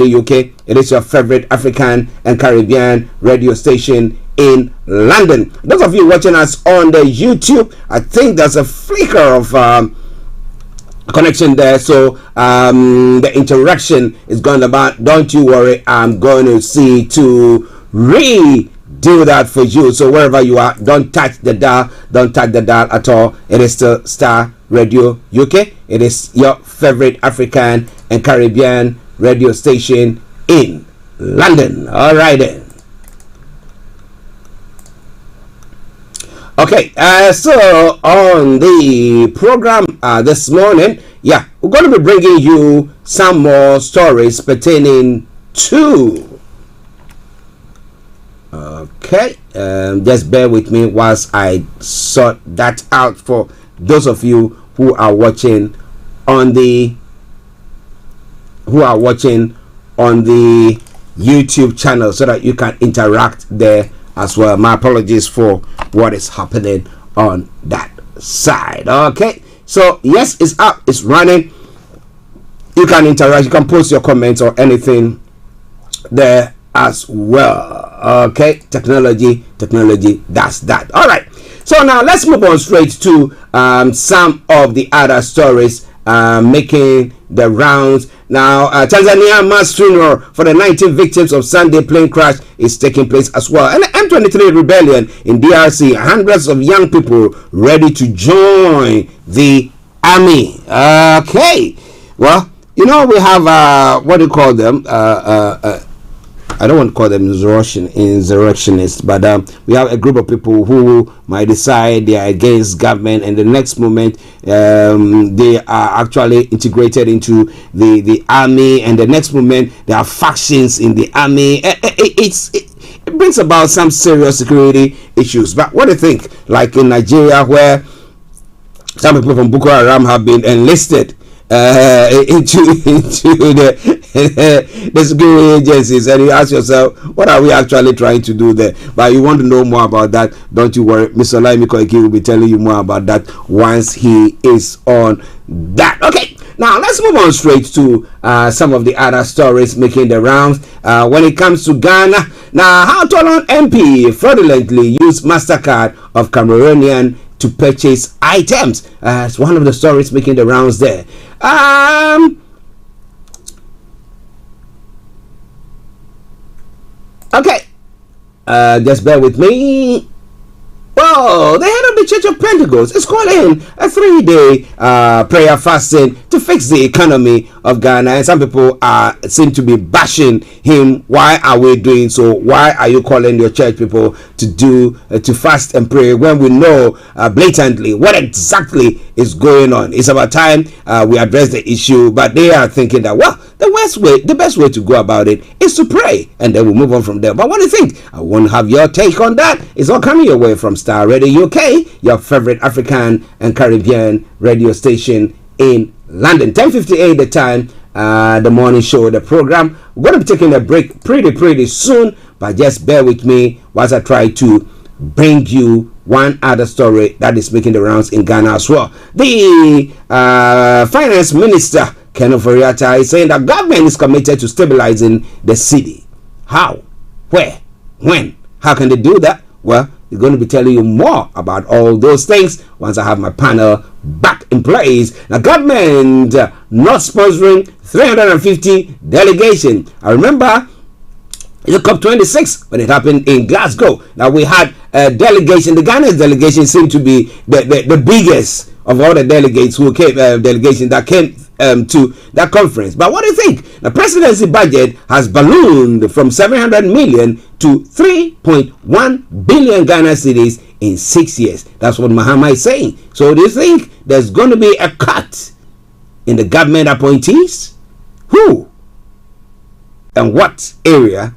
UK. It is your favorite African and Caribbean radio station in London. Those of you watching us on the YouTube, I think there's a flicker of connection there, so the interaction is going about. Don't you worry, I'm going to see to redo that for you. So wherever you are, don't touch the dial at all. It is still Starr Radio UK. It is your favorite African and Caribbean radio station in London. All right then. Okay, so on the program this morning, we're going to be bringing you some more stories pertaining to. Okay, just bear with me whilst I sort that out for those of you who are watching on the YouTube channel, so that you can interact there as well. My apologies for what is happening on that side. Okay, so yes, it's up, it's running. You can interact, you can post your comments or anything there as well. Okay, technology does that. All right, so now let's move on straight to some of the other stories making the rounds. Now, Tanzania mass funeral for the 19 victims of Sunday plane crash is taking place as well. And the M23 rebellion in DRC, hundreds of young people ready to join the army. Okay, well, you know, we have what do you call them? I don't want to call them insurrectionists, but we have a group of people who might decide they are against government, and the next moment they are actually integrated into the army, and the next moment there are factions in the army. It brings about some serious security issues. But what do you think? Like in Nigeria, where some people from Boko Haram have been enlisted into the security agencies, and you ask yourself, what are we actually trying to do there? But you want to know more about that, don't you worry, Mr. Olayomi will be telling you more about that once he is on that. Okay, now let's move on straight to some of the other stories making the rounds when it comes to Ghana. Now, how Tolon MP fraudulently used MasterCard of Cameroonian to purchase items. It's one of the stories making the rounds there. Okay, just bear with me. Well, the head of the Church of Pentecost is calling a 3-day prayer fasting to fix the economy of Ghana, and some people seem to be bashing him. Why are we doing so? Why are you calling your church people to fast and pray when we know blatantly what exactly is going on? It's about time we address the issue, but they are thinking that, well, the best way to go about it is to pray, and then we'll move on from there. But what do you think? I want to have your take on that. It's all coming your way from Starr Radio UK, your favorite African and Caribbean radio station in London. 10:58 the time, the morning show, the program. We're going to be taking a break pretty soon, but just bear with me whilst I try to bring you one other story that is making the rounds in Ghana as well. The finance minister Ken Oforiatta is saying that government is committed to stabilizing the city. How? Where? When? How can they do that? Well, he's going to be telling you more about all those things once I have my panel back in place. Now, government not sponsoring 350 delegation. I remember the COP26 when it happened in Glasgow. Now, we had a delegation. The Ghana's delegation seemed to be the biggest of all the delegates who came, delegation that came to that conference. But what do you think? The presidency budget has ballooned from 700 million to 3.1 billion Ghana cedis in 6 years. That's what Mahama is saying. So do you think there's going to be a cut in the government appointees? Who and what area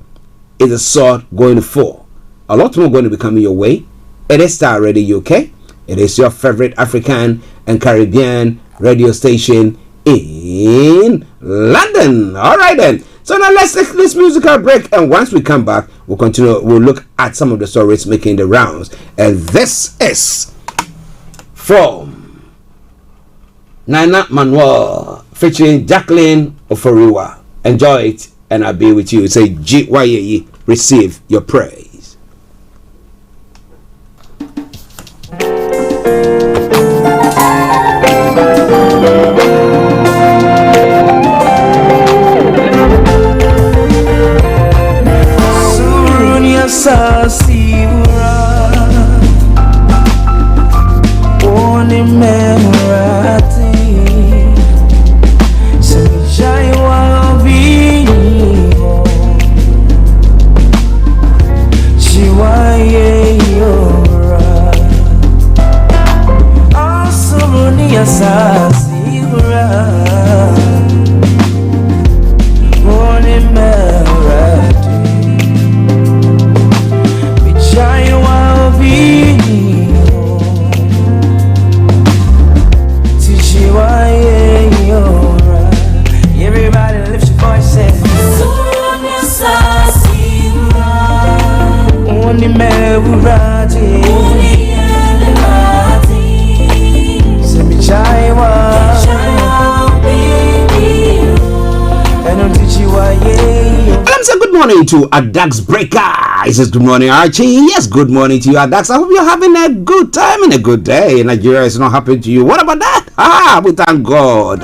is the sword going to fall? A lot more going to be coming your way. It is Starr Radio UK. It is your favorite African and Caribbean radio station in London. All right then. So now let's take this musical break, and once we come back, we'll continue. We'll look at some of the stories making the rounds, and this is from Nana Manuel featuring Jacqueline Oforiwa. Enjoy it and I'll be with you. Say, GYAE, receive your praise. Surunya sasiura Oni memorati Sejai wabiniho Chiwaye yora Surunya sasiura Oni memorati Everybody lift your voice and Uni meburati Semichaiwa Let me say good morning to Adax Breaker. He says good morning, Archie. Yes, good morning to you, Adax. I hope you're having a good time and a good day. Nigeria is not happening to you. What about that? We thank God.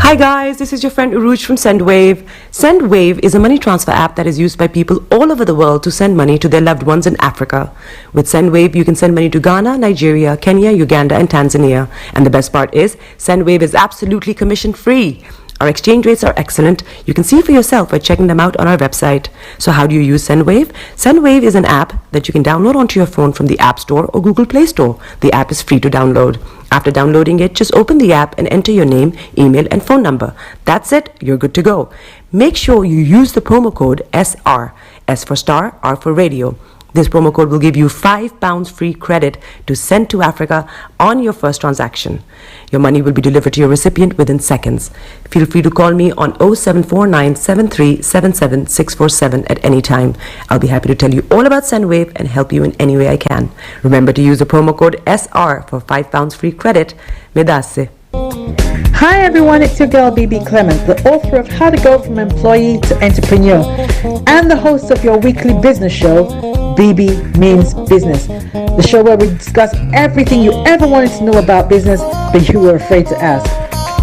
Hi guys, this is your friend Uruj from SendWave. SendWave is a money transfer app that is used by people all over the world to send money to their loved ones in Africa. With SendWave, you can send money to Ghana, Nigeria, Kenya, Uganda, and Tanzania. And the best part is, SendWave is absolutely commission-free. Our exchange rates are excellent. You can see for yourself by checking them out on our website. So how do you use SendWave? SendWave is an app that you can download onto your phone from the App Store or Google Play Store. The app is free to download. After downloading it, just open the app and enter your name, email, and phone number. That's it. You're good to go. Make sure you use the promo code SR. S for Starr, R for Radio. This promo code will give you £5 free credit to send to Africa on your first transaction. Your money will be delivered to your recipient within seconds. Feel free to call me on 0749 7377 647 at any time. I'll be happy to tell you all about SendWave and help you in any way I can. Remember to use the promo code SR for £5 free credit. Medasse. Hi everyone, it's your girl BB Clement, the author of How to Go From Employee to Entrepreneur and the host of your weekly business show, BB Means Business, the show where we discuss everything you ever wanted to know about business but you were afraid to ask.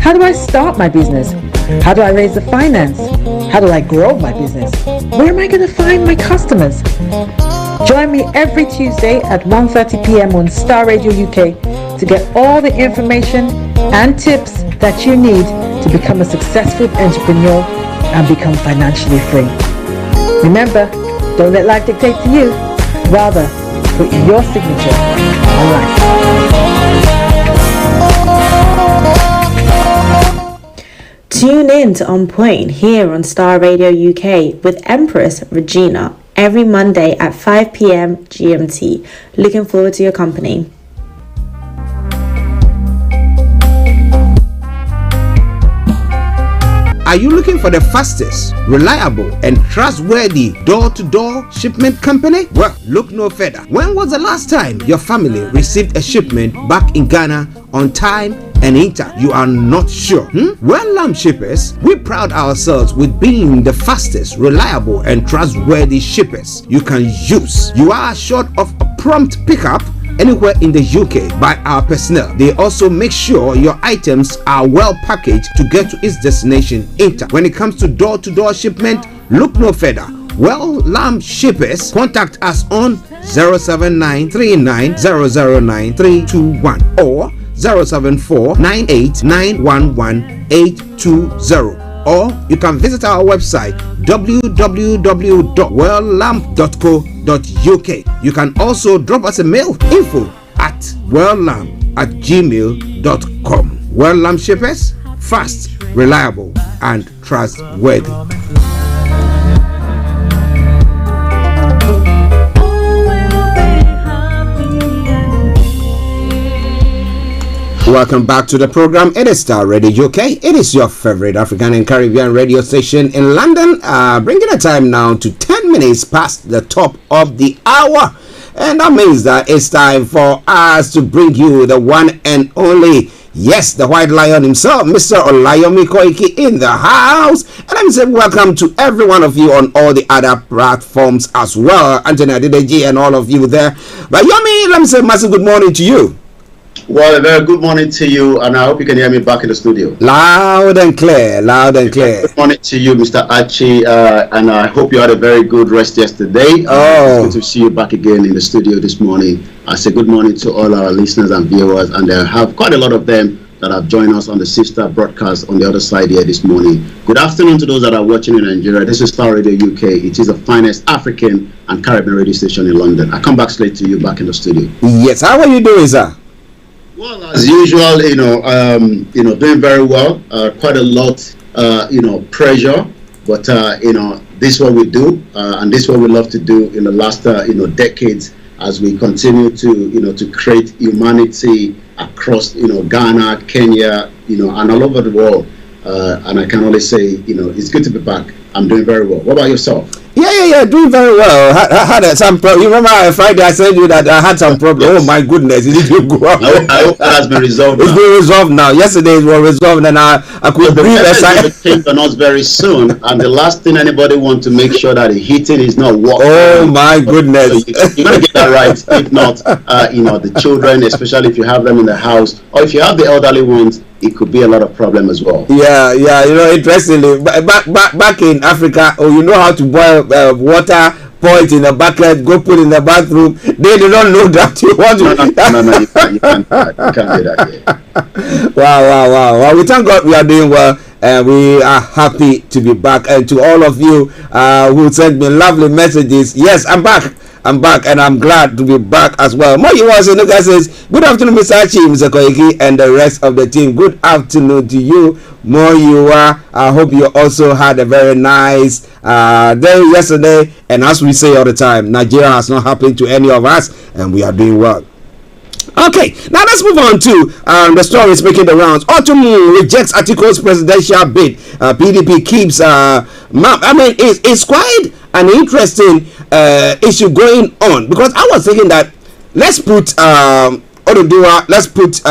How do I start my business? How do I raise the finance? How do I grow my business? Where am I going to find my customers? Join me every Tuesday at 1:30 p.m. on Starr Radio UK to get all the information and tips that you need to become a successful entrepreneur and become financially free. Remember, don't let life dictate to you. Rather, put your signature on life. Tune in to On Point here on Starr Radio UK with Empress Regina every Monday at 5 p.m. GMT. Looking forward to your company. Are you looking for the fastest, reliable, and trustworthy door-to-door shipment company? Well, look no further. When was the last time your family received a shipment back in Ghana on time and in time? You are not sure? Well, Lamb Shippers, we pride ourselves with being the fastest, reliable, and trustworthy shippers you can use. You are assured of a prompt pickup anywhere in the UK by our personnel. They also make sure your items are well packaged to get to its destination in time. When it comes to door-to-door shipment, look no further. Well, Lamb Shippers, contact us on 07939009321 or 07498911820. Or you can visit our website www.welllamp.co.uk. You can also drop us a mail, info@welllamp@gmail.com. Well Lamp Shippers, fast, reliable, and trustworthy. Welcome back to the program. It is Starr Radio UK. It is your favorite African and Caribbean radio station in London. Bringing the time now to 10 minutes past the top of the hour. And that means that it's time for us to bring you the one and only, yes, the White Lion himself, Mr. Olayomi Koiki in the house. And I'm saying welcome to every one of you on all the other platforms as well. Anthony Adedeji and all of you there. But Yomi, let me say massive good morning to you. Well, a very good morning to you, and I hope you can hear me back in the studio. Loud and clear, loud and clear. Good morning to you, Mr. Archie, and I hope you had a very good rest yesterday. It's good to see you back again in the studio this morning. I say good morning to all our listeners and viewers, and I have quite a lot of them that have joined us on the sister broadcast on the other side here this morning. Good afternoon to those that are watching in Nigeria. This is Starr Radio UK. It is the finest African and Caribbean radio station in London. I come back straight to you back in the studio. Yes, how are you doing, sir? Well, as usual, doing very well. Quite a lot, pressure, but this is what we do, and this is what we love to do in the last, decades, as we continue to create humanity across, Ghana, Kenya, and all over the world. And I can only say, it's good to be back. I'm doing very well. What about yourself? Yeah, doing very well. I had some problem. You remember Friday I said you that I had some problem. Yes. Oh my goodness, it didn't go up. I hope that has been resolved. It's been resolved now. Yesterday it was resolved, and I could breathe. The change on us very soon, and the last thing anybody wants to make sure that the heating is not working. Oh my goodness! So you gotta get that right. If not, the children, especially if you have them in the house, or if you have the elderly ones, it could be a lot of problem as well. Yeah, interestingly, back in Africa, you know how to boil water, pour it in a bucket, go put it in the bathroom. They do not know that you want to. No, you can't do that here. Wow. Well, we thank God we are doing well, and we are happy to be back. And to all of you who sent me lovely messages, yes, I'm back, and I'm glad to be back as well. Moyiwa says, good afternoon, Mr. Archie, Mr. Koiki, and the rest of the team. Good afternoon to you, Moyiwa. I hope you also had a very nice day yesterday. And as we say all the time, Nigeria has not happened to any of us, and we are doing well. Okay, now let's move on to the story is making the rounds. Olayomi rejects Atiko's presidential bid. PDP keeps. It's quite an interesting issue going on, because I was thinking that let's put Oduduwa, let's put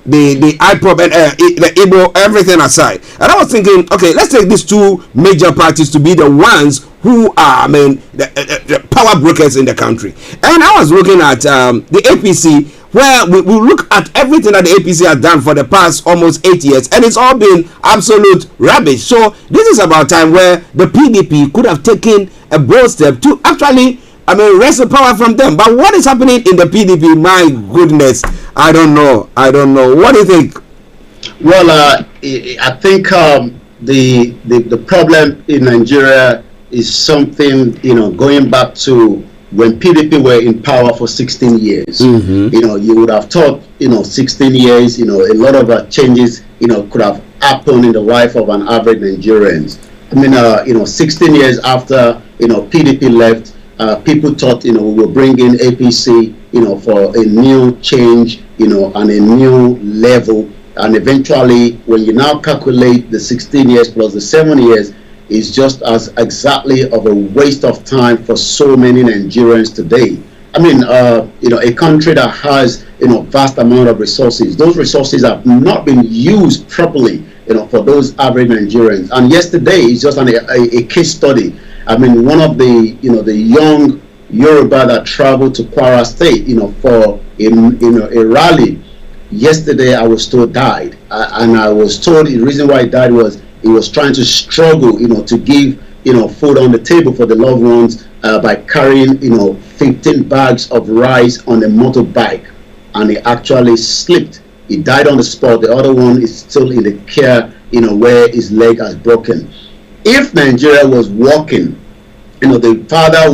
the IPOP and the Igbo, everything aside. And I was thinking, okay, let's take these two major parties to be the ones who are, the power brokers in the country. And I was looking at the APC, where we look at everything that the APC has done for the past almost 8 years, and it's all been absolute rubbish. So this is about time where the PDP could have taken a bold step to actually, wrest the power from them. But what is happening in the PDP? My goodness, I don't know. What do you think? Well, I think the problem in Nigeria is something, going back to when PDP were in power for 16 years. You would have thought, 16 years, a lot of changes, could have happened in the life of an average Nigerian. 16 years after, PDP left, people thought, we will bring in APC, for a new change, and a new level. And eventually, when you now calculate the 16 years plus the 7 years, is just as exactly of a waste of time for so many Nigerians today. A country that has, vast amount of resources. Those resources have not been used properly, for those average Nigerians. And yesterday is just a case study. One of the, the young Yoruba that traveled to Kwara State, for a rally. Yesterday, I was told died, and I was told the reason why he died was he was trying to struggle, to give, food on the table for the loved ones by carrying, 15 bags of rice on a motorbike, and he actually slipped. He died on the spot. The other one is still in the care, where his leg has broken. If Nigeria was walking, the father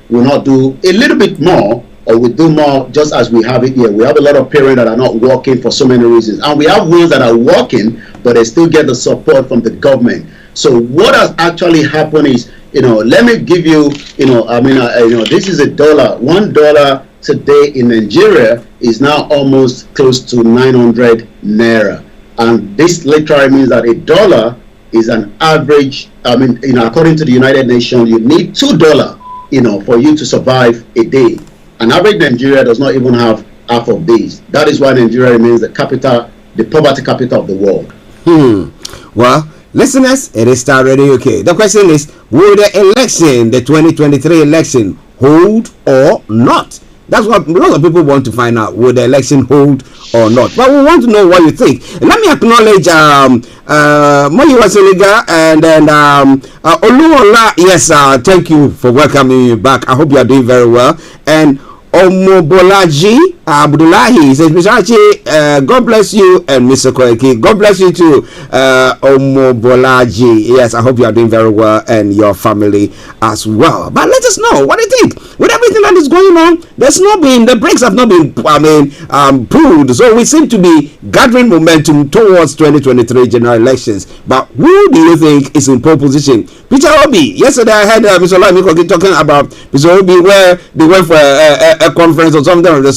will not do a little bit more, or we do more, just as we have it here. We have a lot of parents that are not working for so many reasons, and we have ones that are working, but they still get the support from the government. So what has actually happened is, let me give you, this is $1. $1 today in Nigeria is now almost close to 900 naira, and this literally means that $1 is an average. According to the United Nations, you need $2, for you to survive a day. An average Nigeria does not even have half of these. That is why Nigeria remains the poverty capital of the world. Well, listeners, it is Starr Radio UK. The question is, will the 2023 election hold or not? That's what a lot of people want to find out. Will the election hold or not? But we want to know what you think. And let me acknowledge Moyiwa Seliga and then Oluola. Yes, thank you for welcoming me back. I hope you are doing very well. And Omobolaji Abdullahi says, Mr. Archie, God bless you, and Mr. Koiki, God bless you too. Omobolaji, yes, I hope you are doing very well, and your family as well. But let us know, what do you think? With everything that is going on, the brakes have not been, pulled. So we seem to be gathering momentum towards 2023 general elections. But who do you think is in pole position? Peter Obi. Yesterday I heard Mr. Olayomi talking about Mr. Obi, where they went for a conference or something of the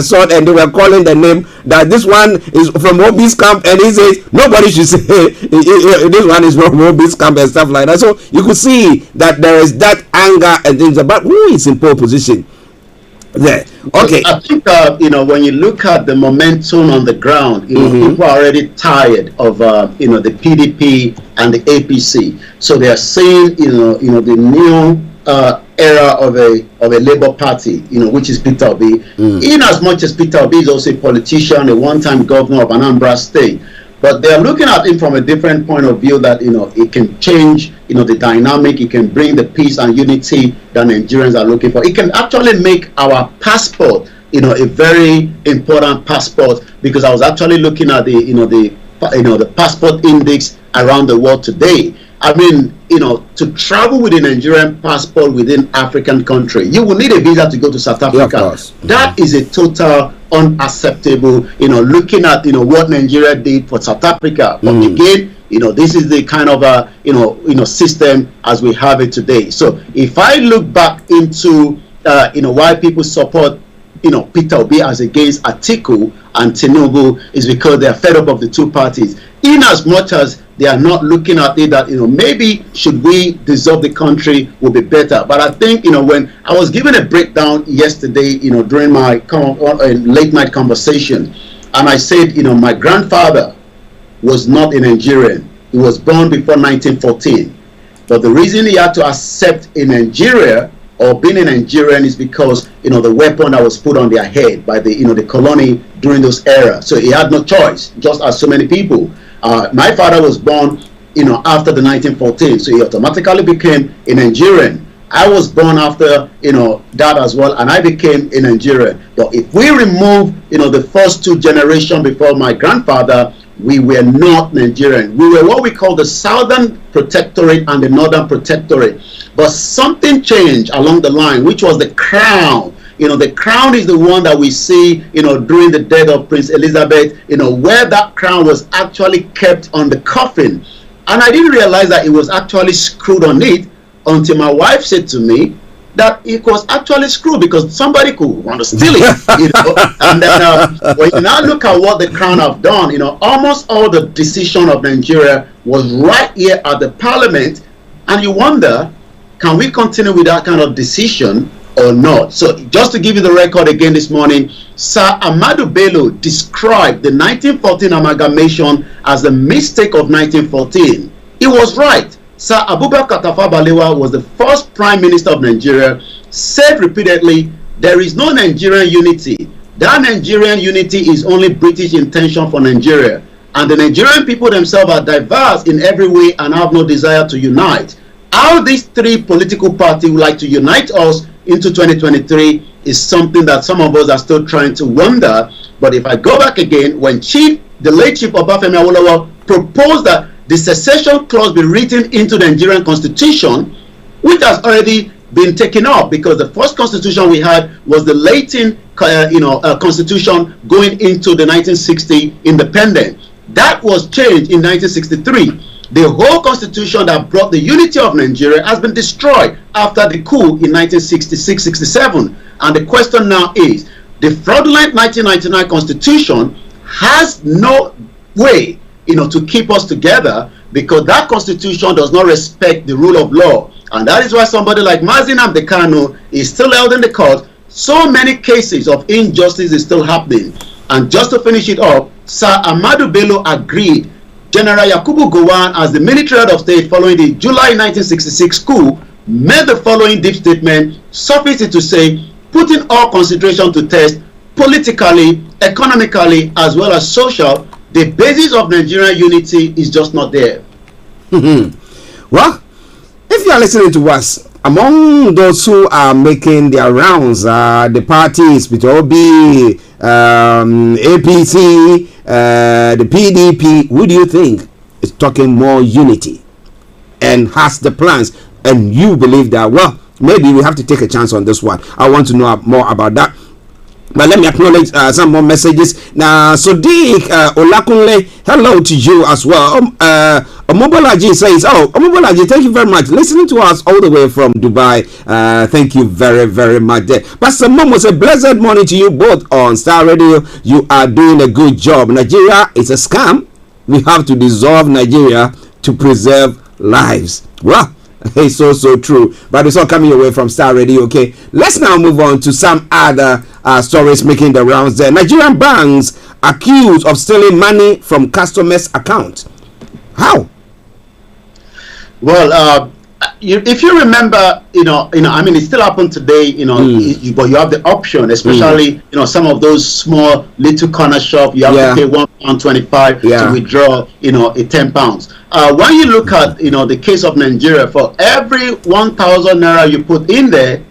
sort, and they were calling the name that this one is from Obi's camp, and he says nobody should say this one is from Obi's camp and stuff like that. So you could see that there is that anger and things about who is in pole position there. Okay, I think when you look at the momentum on the ground, people are already tired of the PDP and the APC. So they are saying the new era of a Labour Party, which is Peter Obi. In as much as Peter Obi is also a politician, a one-time governor of Anambra State, but they are looking at him from a different point of view, that it can change the dynamic, it can bring the peace and unity that Nigerians are looking for. It can actually make our passport a very important passport, because I was actually looking at the passport index around the world today. I mean, to travel with a Nigerian passport within African country, you will need a visa to go to South Africa. That is a total unacceptable, looking at, what Nigeria did for South Africa. But again, this is the kind of, system as we have it today. So if I look back into, why people support, Peter Obi as against Atiku and Tinubu, is because they are fed up of the two parties. In as much as they are not looking at it that, maybe should we dissolve the country will be better. But I think, when I was given a breakdown yesterday, during my late night conversation, and I said, my grandfather was not a Nigerian. He was born before 1914. But the reason he had to accept in Nigeria or being a Nigerian is because, the weapon that was put on their head by the, the colony during those eras. So he had no choice, just as so many people. My father was born, after the 1914, so he automatically became a Nigerian. I was born after, that as well, and I became a Nigerian. But if we remove, the first two generations before my grandfather, we were not Nigerian. We were what we call the Southern Protectorate and the Northern Protectorate. But something changed along the line, which was the crown. The crown is the one that we see, during the death of Prince Elizabeth, where that crown was actually kept on the coffin. And I didn't realize that it was actually screwed on it until my wife said to me that it was actually screwed because somebody could want to steal it. And then when you now look at what the crown have done, almost all the decision of Nigeria was right here at the parliament. And you wonder, can we continue with that kind of decision or not? So just to give you the record again this morning, Sir Ahmadu Bello described the 1914 amalgamation as a mistake of 1914. He was right. Sir Abubakar Tafawa Balewa was the first Prime Minister of Nigeria, said repeatedly, there is no Nigerian unity. That Nigerian unity is only British intention for Nigeria. And the Nigerian people themselves are diverse in every way and have no desire to unite. How these three political parties would like to unite us into 2023 is something that some of us are still trying to wonder. But if I go back again, when the late Chief Obafemi Awolowo proposed that the secession clause be written into the Nigerian constitution, which has already been taken up because the first constitution we had was the Latin constitution going into the 1960 independence. That was changed in 1963. The whole constitution that brought the unity of Nigeria has been destroyed after the coup in 1966-67. And the question now is, the fraudulent 1999 constitution has no way, to keep us together because that constitution does not respect the rule of law. And that is why somebody like Mazi Nnamdi Kanu is still held in the court. So many cases of injustice is still happening. And just to finish it up, Sir Ahmadu Bello agreed General Yakubu Gowon, as the military head of state following the July 1966 coup, made the following deep statement, sufficient to say, putting all consideration to test, politically, economically, as well as social, the basis of Nigerian unity is just not there. Well, if you are listening to us, among those who are making their rounds, the parties, Obi, APC, the PDP, who do you think is talking more unity and has the plans? And you believe that, well, maybe we have to take a chance on this one. I want to know more about that. But let me acknowledge some more messages. Now, Sodiq Olakunle, hello to you as well. Omobolaji says, Omobolaji, thank you very much. Listening to us all the way from Dubai. Thank you very, very much. Pastor Momo says, blessed morning to you both on Star Radio. You are doing a good job. Nigeria is a scam. We have to dissolve Nigeria to preserve lives. Well, it's so true. But it's all coming away from Star Radio. Okay, let's now move on to some other stories making the rounds there. Nigerian banks accused of stealing money from customers' accounts. How? Well, if you remember, I mean, it still happened today, but you have the option, especially, some of those small little corner shop, you have to pay £1.25 to withdraw, a £10. When you look at, the case of Nigeria, for every 1,000 naira you put in there,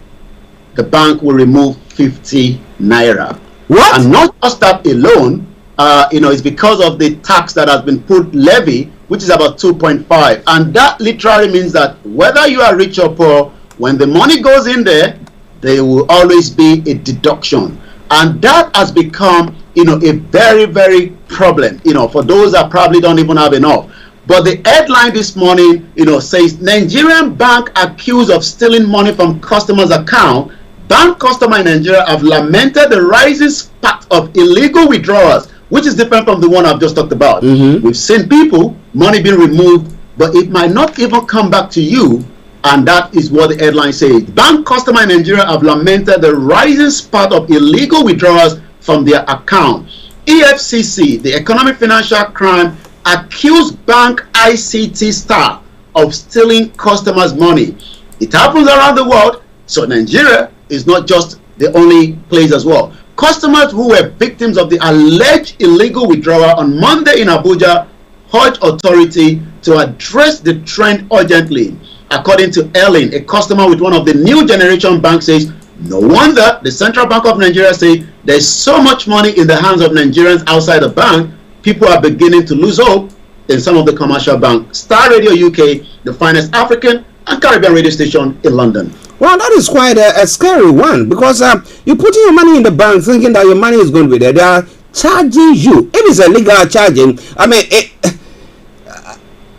the bank will remove 50 naira. What? And not just that alone, it's because of the tax that has been put levy, which is about 2.5, and that literally means that whether you are rich or poor, when the money goes in there, there will always be a deduction, and that has become, a very, very problem, for those that probably don't even have enough. But the headline this morning, says Nigerian bank accused of stealing money from customers' account. Bank customer in Nigeria have lamented the rising spate of illegal withdrawals, which is different from the one I've just talked about. We've seen people, money being removed, but it might not even come back to you, and that is what the headline says. Bank customer in Nigeria have lamented the rising spate of illegal withdrawals from their account. EFCC, the Economic Financial Crime, accused bank ICT Starr of stealing customers' money. It happens around the world, so Nigeria is not just the only place as well. Customers who were victims of the alleged illegal withdrawal on Monday in Abuja urged authority to address the trend urgently. According to Ellen, a customer with one of the new generation banks, says, no wonder the Central Bank of Nigeria says there's so much money in the hands of Nigerians outside the bank, people are beginning to lose hope in some of the commercial banks. Starr Radio UK, the finest African and Caribbean radio station in London. Well, that is quite a scary one, because you're putting your money in the bank thinking that your money is going to be there. They are charging you. If it's illegal charging, I mean,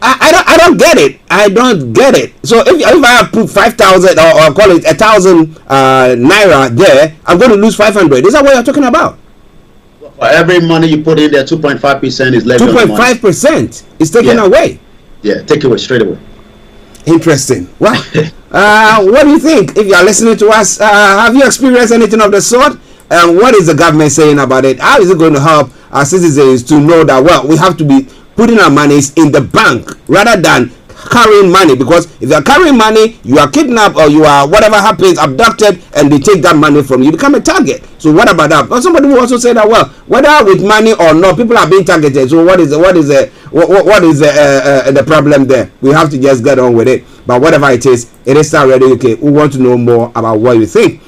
I don't get it. I don't get it. So if I put 5,000 or call it 1,000 naira there, I'm going to lose 500. Is that what you're talking about? For every money you put in there, 2.5% is left. 2.5% is taken away. Yeah, take it away straight away. Interesting. Well, what do you think? If you are listening to us, have you experienced anything of the sort? What is the government saying about it? How is it going to help our citizens to know that, well, we have to be putting our monies in the bank rather than carrying money? Because if you are carrying money, you are kidnapped, or you are, whatever happens, abducted, and they take that money from you, you become a target. So what about that? But somebody will also say that, well, whether with money or not, people are being targeted. So what is the problem there? We have to just get on with it. But whatever it is Starr Radio UK. We want to know more about what you think.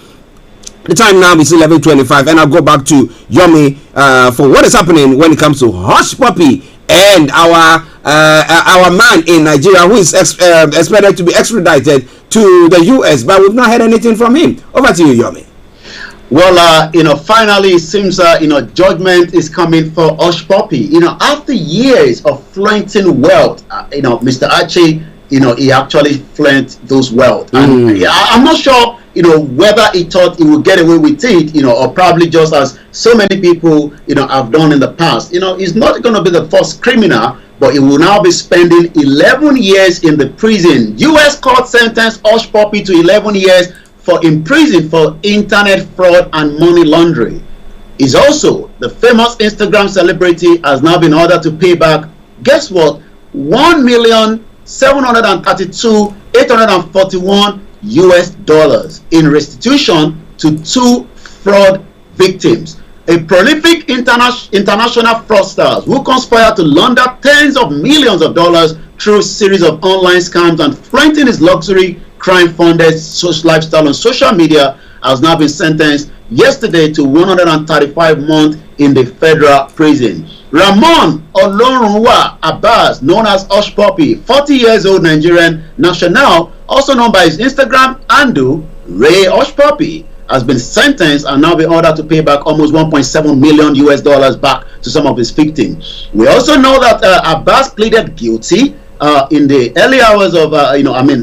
The time now is 11:25, and I'll go back to Yomi for what is happening when it comes to Hush Puppy and our man in Nigeria who is expected to be extradited to the US, but we've not heard anything from him. Over to you, Yomi. Well, finally it seems judgment is coming for Hush Puppy. After years of flaunting wealth, Mr. Archie, he actually flaunt those wealth, and I'm not sure whether he thought he would get away with it, or probably just as so many people have done in the past. He's not going to be the first criminal, but he will now be spending 11 years in the prison. US court sentenced Hush Puppy to 11 years in prison for internet fraud and money laundering. He's also the famous Instagram celebrity, has now been ordered to pay back, guess what, $1,732,841 US in restitution to 2 fraud victims. A prolific international fraudsters who conspired to launder tens of millions of dollars through a series of online scams and flaunting his luxury crime-funded social lifestyle on social media has now been sentenced yesterday to 135 months in the federal prison. Ramon Olorunwa Abbas, known as Hush Puppy, 40 years old Nigerian national, also known by his Instagram handle Ray Hush Puppy, has been sentenced and now be ordered to pay back almost 1.7 million US dollars back to some of his victims. We also know that Abbas pleaded guilty in the early hours of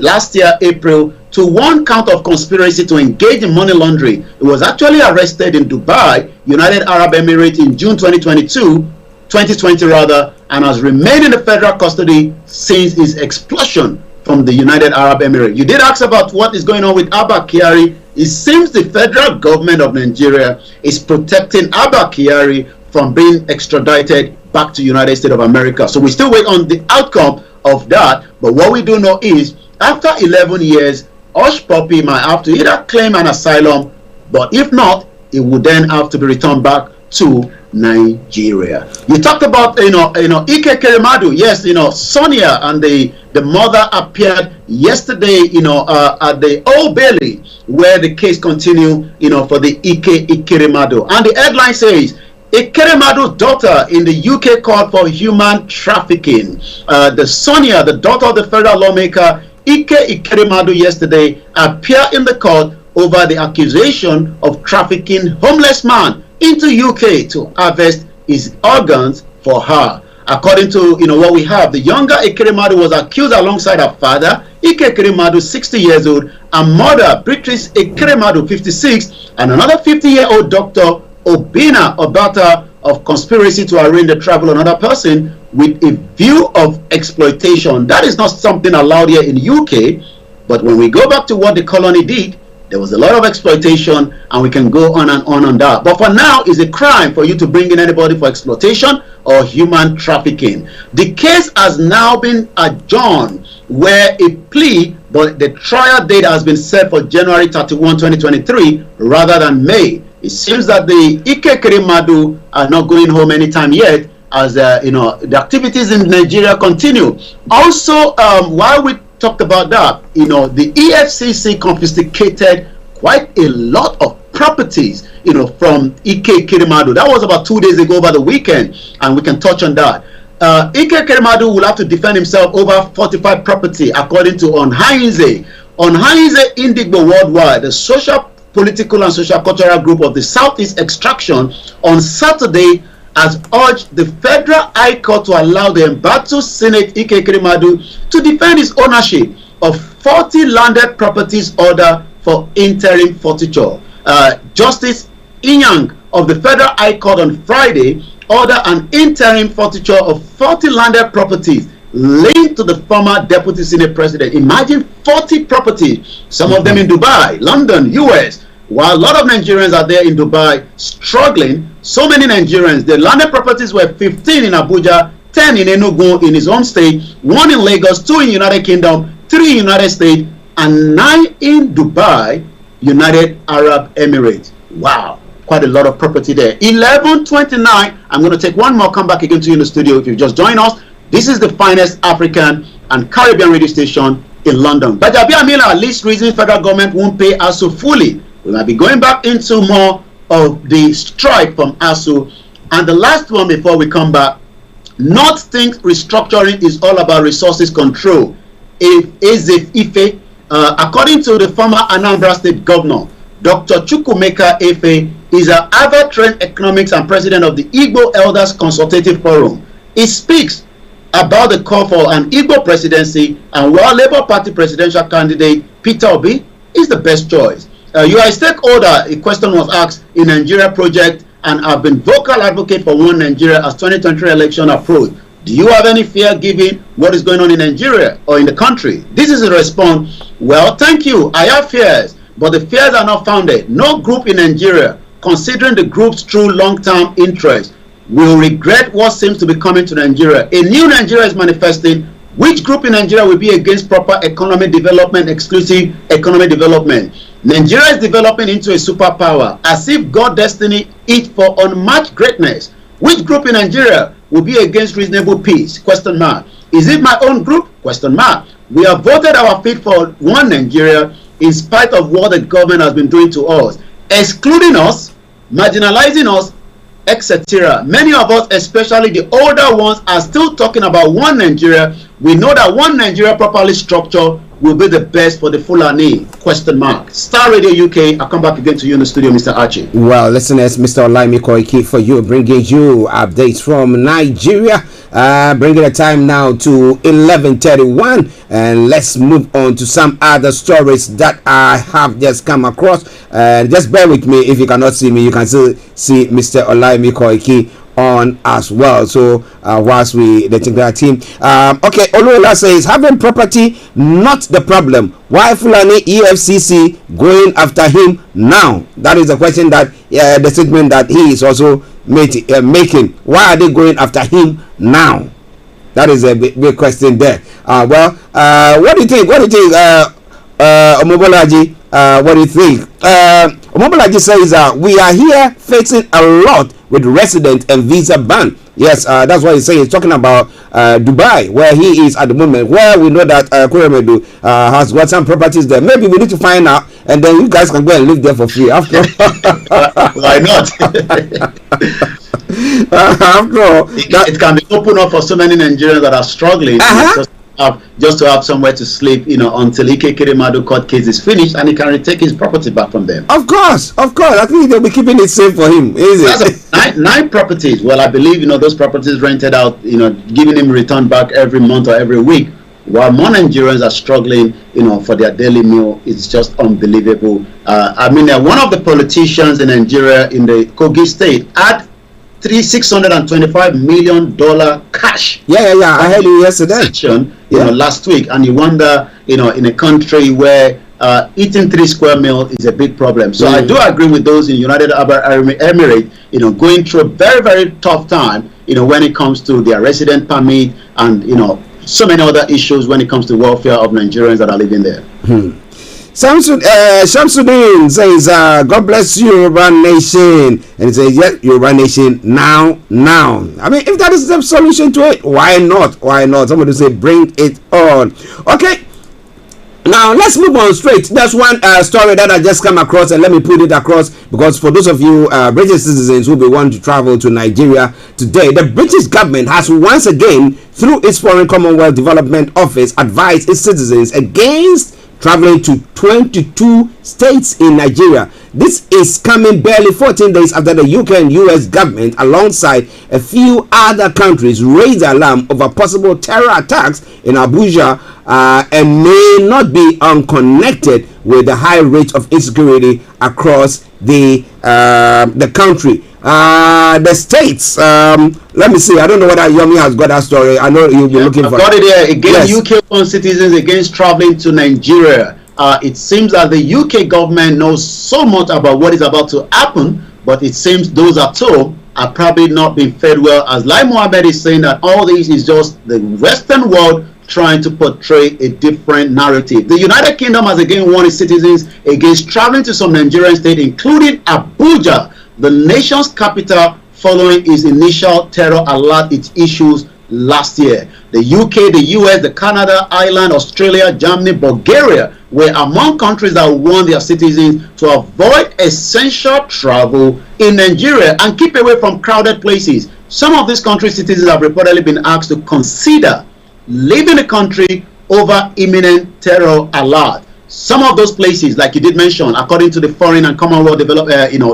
last year April to 1 count of conspiracy to engage in money laundering. He was actually arrested in Dubai, United Arab Emirates, in June 2020 rather, and has remained in the federal custody since his expulsion from the United Arab Emirates. You did ask about what is going on with Abba Kyari. It seems the federal government of Nigeria is protecting Abba Kyari from being extradited back to United States of America. So we still wait on the outcome of that, but what we do know is after 11 years, Hush Puppy might have to either claim an asylum, but if not, it would then have to be returned back to Nigeria. You talked about Ike Kerimadu. Yes, Sonia and the mother appeared yesterday at the Old Bailey, where the case continued for the Ike Kerimadu, and the headline says Ikerimadu's daughter in the UK court for human trafficking. The Sonia, the daughter of the federal lawmaker Ike Ikerimadu, yesterday appeared in the court over the accusation of trafficking homeless man into UK to harvest his organs for her. According to what we have, the younger Ikerimadu was accused alongside her father, Ike Ikerimadu, 60 years old, and mother, Beatrice Ikerimadu, 56, and another 50-year-old doctor, Obina Obata, of conspiracy to arrange the travel of another person with a view of exploitation. That is not something allowed here in the UK, but when we go back to what the colony did, there was a lot of exploitation, and we can go on and on that. But for now, it's a crime for you to bring in anybody for exploitation or human trafficking. The case has now been adjourned, where a plea, but the trial date has been set for January 31, 2023, rather than May. It seems that the Ike Kerimadu are not going home anytime yet, as the activities in Nigeria continue. Also, while we talked about that, the EFCC confiscated quite a lot of properties, from Ike Kerimadu. That was about 2 days ago, over the weekend, and we can touch on that. Ike Kerimadu will have to defend himself over 45 property, according to Onhainze. Onhainze Indigbo Worldwide, the social, political, and social cultural group of the Southeast Extraction, on Saturday has urged the Federal High Court to allow the embattled Senate Ike Kerimadu to defend his ownership of 40 landed properties order for interim forfeiture. Justice Inyang of the Federal High Court on Friday ordered an interim forfeiture of 40 landed properties linked to the former Deputy Senate President. Imagine 40 properties, some of them in Dubai, London, US. While a lot of Nigerians are there in Dubai struggling, so many Nigerians, the landed properties were 15 in Abuja, 10 in Enugu in his home state, 1 in Lagos, 2 in United Kingdom, 3 in United States, and 9 in Dubai, United Arab Emirates. Wow, quite a lot of property there. 11:29. I'm going to take one more, come back again to you in the studio if you just joined us. This is the finest African and Caribbean radio station in London. But Amila, least reason federal government won't pay ASU fully. We might be going back into more of the strike from ASU. And the last one before we come back, North thinks restructuring is all about resources control. Ife, according to the former Anambra State Governor, Dr. Chukwumeka Efe, is an Harvard-trained economics and president of the Igbo Elders Consultative Forum. He speaks about the call for an Igbo presidency, and while Labour Party presidential candidate Peter Obi is the best choice. You are a stakeholder, a question was asked, in Nigeria project, and have been vocal advocate for one Nigeria as 2023 election approach. Do you have any fear given what is going on in Nigeria or in the country? This is a response. Well, thank you. I have fears, but the fears are not founded. No group in Nigeria, considering the group's true long-term interest, will regret what seems to be coming to Nigeria. A new Nigeria is manifesting. Which group in Nigeria will be against proper economic development, exclusive economic development? Nigeria is developing into a superpower, as if God's destiny is for unmatched greatness. Which group in Nigeria will be against reasonable peace? Question mark. Is it my own group? Question mark. We have voted our feet for one Nigeria in spite of what the government has been doing to us, excluding us, marginalizing us, etc. Many of us, especially the older ones, are still talking about one Nigeria. We know that one Nigeria properly structured will be the best for the Fulani? Question mark. Star Radio UK. I'll come back again to you in the studio, Mr. Archie. Well, listeners, Mr. Olayomi Koiki for you, bringing you updates from Nigeria. Bringing the time now to 11:31, and let's move on to some other stories that I have just come across. Just bear with me. If you cannot see me, you can still see Mr. Olayomi Koiki on as well. So whilst we the Tigray team, okay, Oluola says having property not the problem. Why Fulani EFCC going after him now? That is the question that the statement that he is also making. Why are they going after him now? That is a big question there. What do you think? Omobolaji? What do you think? Omobolaji says we are here facing a lot with resident and visa ban. Yes, that's what he's saying. He's talking about Dubai, where he is at the moment, where we know that Kuremedu has got some properties there. Maybe we need to find out, and then you guys can go and live there for free. After all. Why not? After all, it can be open up for so many Nigerians that are struggling. Just to have somewhere to sleep, until Ike Kiremadu court case is finished and he can retake his property back from them. Of course. I think they'll be keeping it safe for him, is it? Nine properties. Well, I believe, those properties rented out, giving him return back every month or every week. While more Nigerians are struggling, for their daily meal, it's just unbelievable. One of the politicians in Nigeria, in the Kogi state, had $625 million cash. Yeah. I heard you yesterday. Last week, and you wonder, in a country where eating 3 square meals is a big problem. So I do agree with those in United Arab Emirates, going through a very, very tough time, when it comes to their resident permit and so many other issues when it comes to welfare of Nigerians that are living there. Shamsuddin says, God bless you, Yoruba Nation. And he says, yes, Yoruba Nation, now. If that is the solution to it, why not? Somebody say, bring it on. Okay. Now, let's move on straight. There's one story that I just come across, and let me put it across, because for those of you British citizens who will want to travel to Nigeria today, the British government has once again, through its Foreign Commonwealth Development Office, advised its citizens against traveling to 22 states in Nigeria. This is coming barely 14 days after the UK and US government, alongside a few other countries, raised alarm over possible terror attacks in Abuja and may not be unconnected with the high rate of insecurity across the country. The states, let me see. I don't know whether Yomi has got that story. I know you'll be looking for it. Got it here. Against UK-born citizens against traveling to Nigeria. It seems that the UK government knows so much about what is about to happen, but it seems those at home are probably not being fed well. As Lai Mohammed is saying that all this is just the Western world trying to portray a different narrative. The United Kingdom has again warned its citizens against traveling to some Nigerian states, including Abuja, the nation's capital, following its initial terror alert it issues last year. The UK, the US, the Canada, Ireland, Australia, Germany, Bulgaria were among countries that warned their citizens to avoid essential travel in Nigeria and keep away from crowded places. Some of these countries' citizens have reportedly been asked to consider leaving the country over imminent terror alert. Some of those places, like you did mention, according to the Foreign and Commonwealth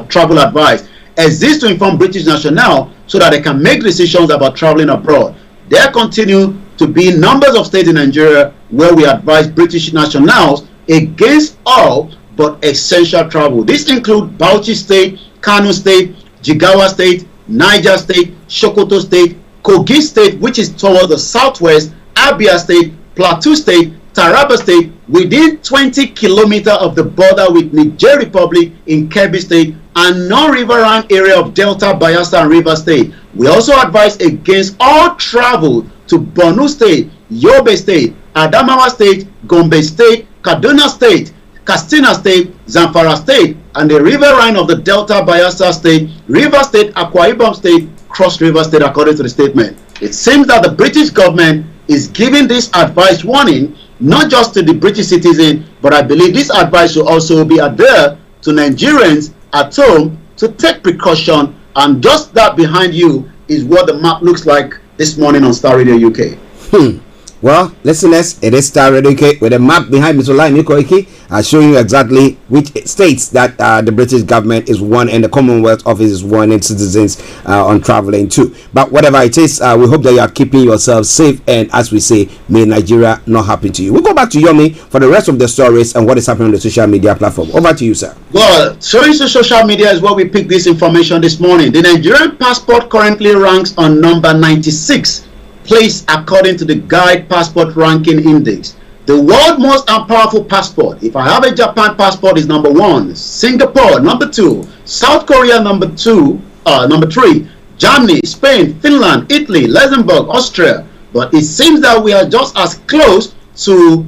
travel advice, exist to inform British nationals so that they can make decisions about traveling abroad. There continue to be numbers of states in Nigeria where we advise British nationals against all but essential travel. This includes Bauchi State, Kano State, Jigawa State, Niger State, Sokoto State, Kogi State, which is towards the southwest, Abia State, Plateau State, Taraba State, within 20 kilometers of the border with Niger Republic in Kebbi State, and non-riverine area of Delta, Bayelsa, and River State. We also advise against all travel to Borno State, Yobe State, Adamawa State, Gombe State, Kaduna State, Katsina State, Zamfara State, and the riverine of the Delta, Bayelsa State, River State, Akwa Ibom State, Cross River State, according to the statement. It seems that the British government is giving this advice warning not just to the British citizen, but I believe this advice should also be adhered to Nigerians at home to take precaution. And just that behind you is what the map looks like this morning on Star Radio UK. Well, listeners, it is Starr Radio UK with a map behind Mr. Olayomi Koiki, showing you exactly which states that the British government is warning and the Commonwealth Office is warning citizens on traveling to. But whatever it is, we hope that you are keeping yourselves safe, and as we say, may Nigeria not happen to you. We'll go back to Yomi for the rest of the stories and what is happening on the social media platform. Over to you, sir. Well, showing to social media is where we picked this information this morning. The Nigerian passport currently ranks on number 96. Place according to the Guide Passport Ranking Index. The world's most powerful passport, if I have a Japan passport, is number 1, Singapore number 2, South Korea number 3, Germany, Spain, Finland, Italy, Luxembourg, Austria. But it seems that we are just as close to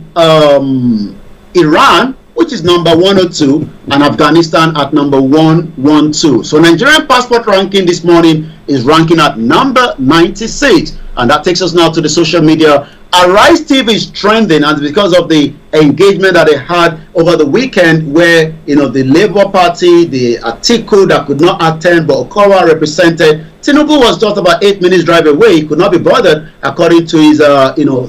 Iran, which is number 102, and Afghanistan at number 112. So Nigerian passport ranking this morning is ranking at number 96. And that takes us now to the social media. Arise TV is trending, and because of the engagement that they had over the weekend, where the Labour Party, the Atiku that could not attend, but Okowa represented. Tinubu was just about 8 minutes drive away. He could not be bothered, according to his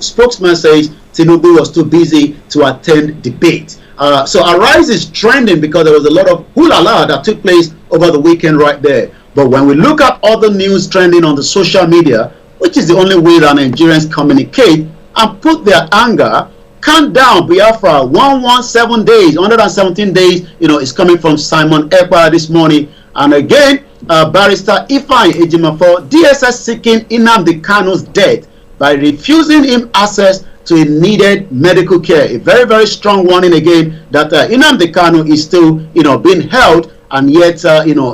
spokesman says Tinubu was too busy to attend debate. So Arise is trending because there was a lot of hoo-la-la that took place over the weekend right there. But when we look at other news trending on the social media, which is the only way that Nigerians communicate and put their anger, countdown Biafra 117 days, 117 days, is coming from Simon Ekpa this morning. And again, Barrister Ifeanyi Ejimafo, DSS seeking Nnamdi Kanu's death by refusing him access to a needed medical care. A very, very strong warning again that Nnamdi Kanu is still, being held, and yet,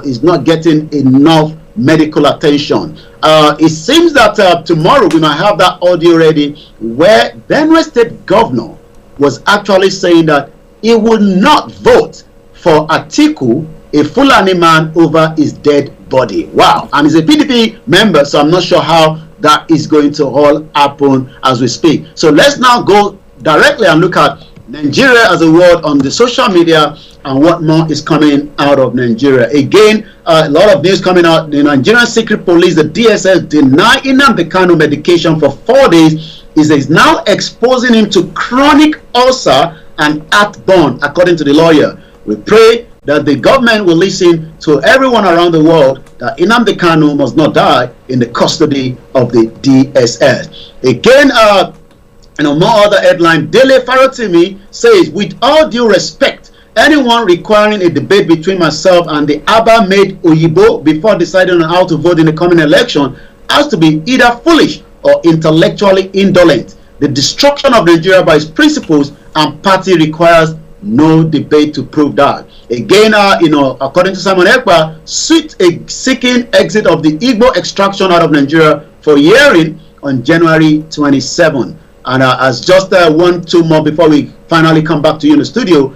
is not getting enough medical attention. It seems that tomorrow we might have that audio ready, where Benue State Governor was actually saying that he would not vote for Atiku, a Fulani man, over his dead body. Wow. And he's a PDP member, so I'm not sure how that is going to all happen as we speak. So let's now go directly and look at Nigeria as a world on the social media and what more is coming out of Nigeria. Again, a lot of news coming out. The Nigerian Secret Police, the DSS, deny Nnamdi Kanu medication for 4 days. Is now exposing him to chronic ulcer and heartburn, according to the lawyer. We pray that the government will listen to everyone around the world that Nnamdi Kanu must not die in the custody of the DSS. Again, more other headline. Dele Farotimi says, with all due respect, anyone requiring a debate between myself and the Abba-made Oyibo before deciding on how to vote in the coming election has to be either foolish or intellectually indolent. The destruction of Nigeria by its principles and party requires no debate to prove that. Again, according to Simon Ekpa, seeking exit of the Igbo extraction out of Nigeria for hearing on January 27. And as just 1-2 more before we finally come back to you in the studio,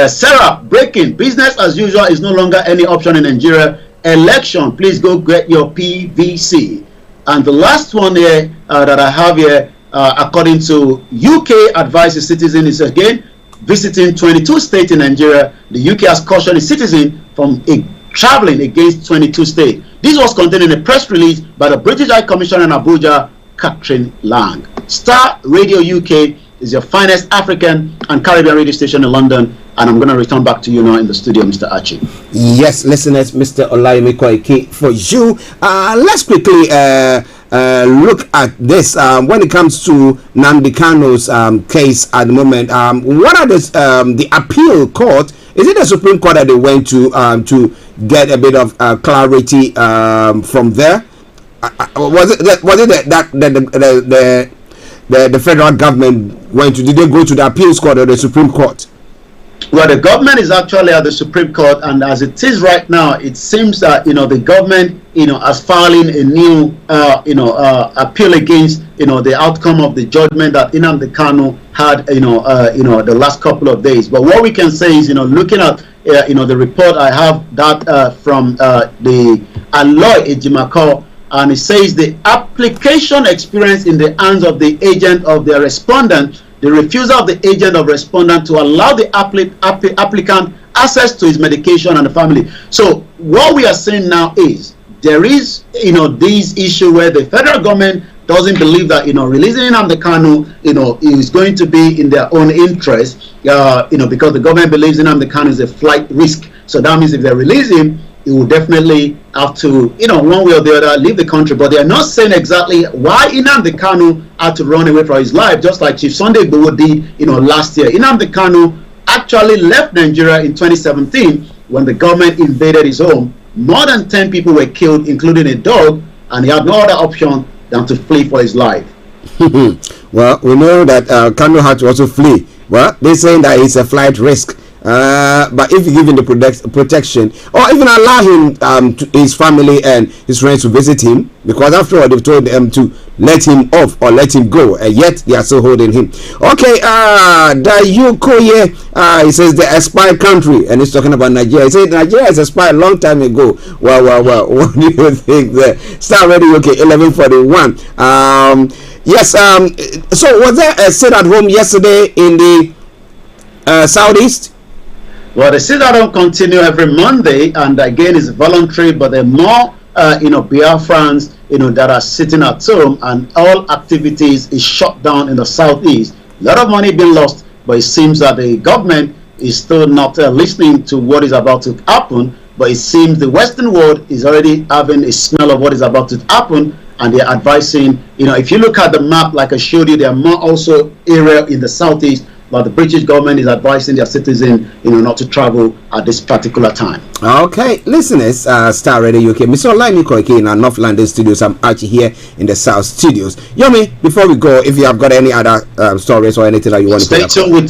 Sarah, breaking, business as usual is no longer any option in Nigeria. Election, please go get your PVC. And the last one here that I have here, according to UK advises citizen, is again visiting 22 states in Nigeria. The UK has cautioned its citizen from traveling against 22 states. This was contained in a press release by the British High Commissioner in Abuja, Catherine Lang. Starr Radio UK is your finest African and Caribbean radio station in London, and I'm going to return back to you now in the studio, Mr. Archie. Yes, listeners, Mr. Olayomi Koike for you. Let's quickly look at this when it comes to Nnamdi Kanu's case at the moment. What are the appeal court? Is it the Supreme Court that they went to get a bit of clarity from there? Was it that the federal government went to? Did they go to the appeals court or the Supreme Court? Well, the government is actually at the Supreme Court, and as it is right now, it seems that the government has filing a new appeal against the outcome of the judgment that Nnamdi Kanu had the last couple of days. But what we can say is looking at the report, I have that from the Aloy Ejimako, and it says the application experience in the hands of the agent of the respondent, the refusal of the agent of respondent to allow the applicant access to his medication and the family. So what we are saying now is there is this issue where the federal government doesn't believe that releasing Nnamdi Kanu is going to be in their own interest, because the government believes Nnamdi Kanu is a flight risk. So that means if they release him, he will definitely have to, one way or the other, leave the country. But they are not saying exactly why Nnamdi Kanu had to run away from his life, just like Chief Sunday Igboho did, last year. Nnamdi Kanu actually left Nigeria in 2017 when the government invaded his home. More than 10 people were killed, including a dog, and he had no other option than to flee for his life. Well, we know that Kanu had to also flee. Well, they're saying that it's a flight risk. But if you give him the protection, or even allow him his family and his friends to visit him, because after all they've told them to let him off or let him go, and yet they are still holding him. Okay, Dayukoye, he says the expired country, and he's talking about Nigeria. He said Nigeria has expired a long time ago. Well, what do you think there? Starr Radio, okay, 11:41. Yes, so was there a sit at home yesterday in the southeast? Well, the sit at home continue every Monday, and again it's voluntary, but there are more Biafrans that are sitting at home, and all activities is shut down in the southeast. A lot of money being lost, but it seems that the government is still not listening to what is about to happen. But it seems the Western world is already having a smell of what is about to happen, and they're advising. If you look at the map, like I showed you, there are more also area in the southeast. But the British government is advising their citizens, not to travel at this particular time. Okay, listeners, Starr Radio UK, Mr. Olayomi Koike in our North London studios. I'm Archie here in the South studios. Yomi, before we go, if you have got any other stories or anything that you want to stay tuned with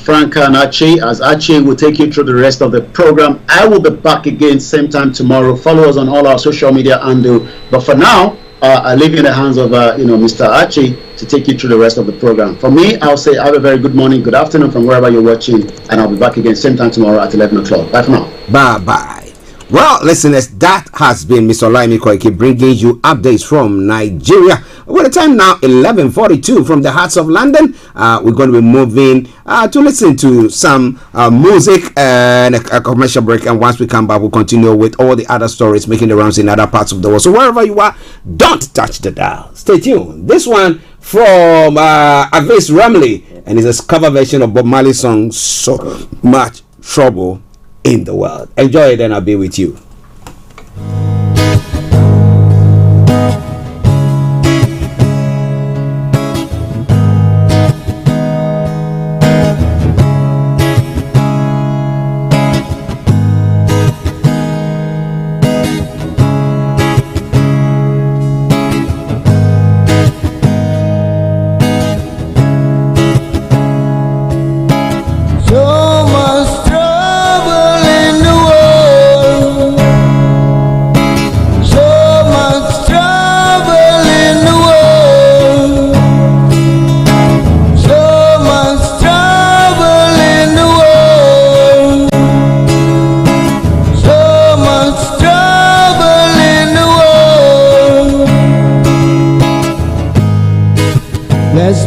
Franca and Archie, as Archie will take you through the rest of the program. I will be back again same time tomorrow. Follow us on all our social media handle. But for now, I leave you in the hands of Mr. Archie to take you through the rest of the program. For me, I'll say have a very good morning, good afternoon from wherever you're watching, and I'll be back again same time tomorrow at 11 o'clock. Bye for now. Bye. Well, listeners, that has been Mr. Olayomi Koike bringing you updates from Nigeria. With the time now 11:42 from the hearts of London. We're going to be moving to listen to some music and a commercial break. And once we come back, we'll continue with all the other stories making the rounds in other parts of the world. So wherever you are, don't touch the dial. Stay tuned. This one from Avis Ramley, and it's a cover version of Bob Marley's song "So Much Trouble in the World." Enjoy it, and I'll be with you.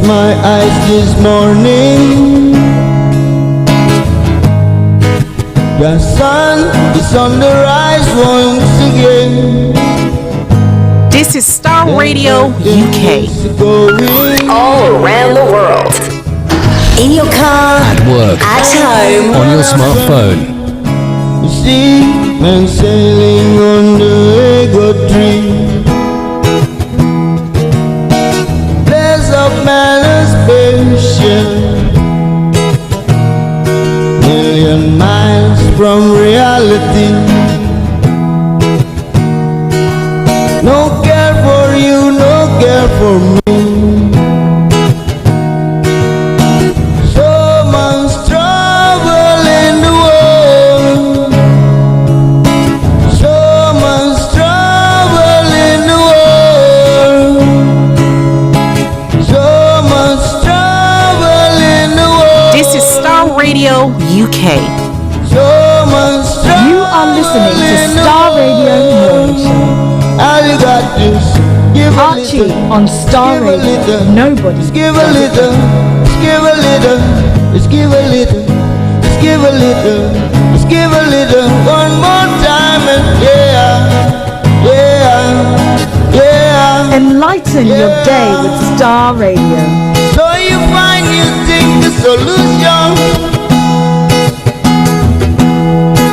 My eyes this morning, the sun is on the rise once again. This is Starr Radio UK, all around the world. In your car, at work, at home, on your smartphone. You see men sailing on the Lego tree. Million miles from reality. No care for you, no care for me. So much trouble in the world. So much trouble in the world. So much trouble in the world. This is Starr Radio UK. You are listening to Starr Radio Morning Show. Archie on Starr Radio. Nobody. Just give a little. Just give a little. Just give a little. Just give a little. Just give a little. One more time and yeah. Enlighten your day with Starr Radio. So you find you think the solution.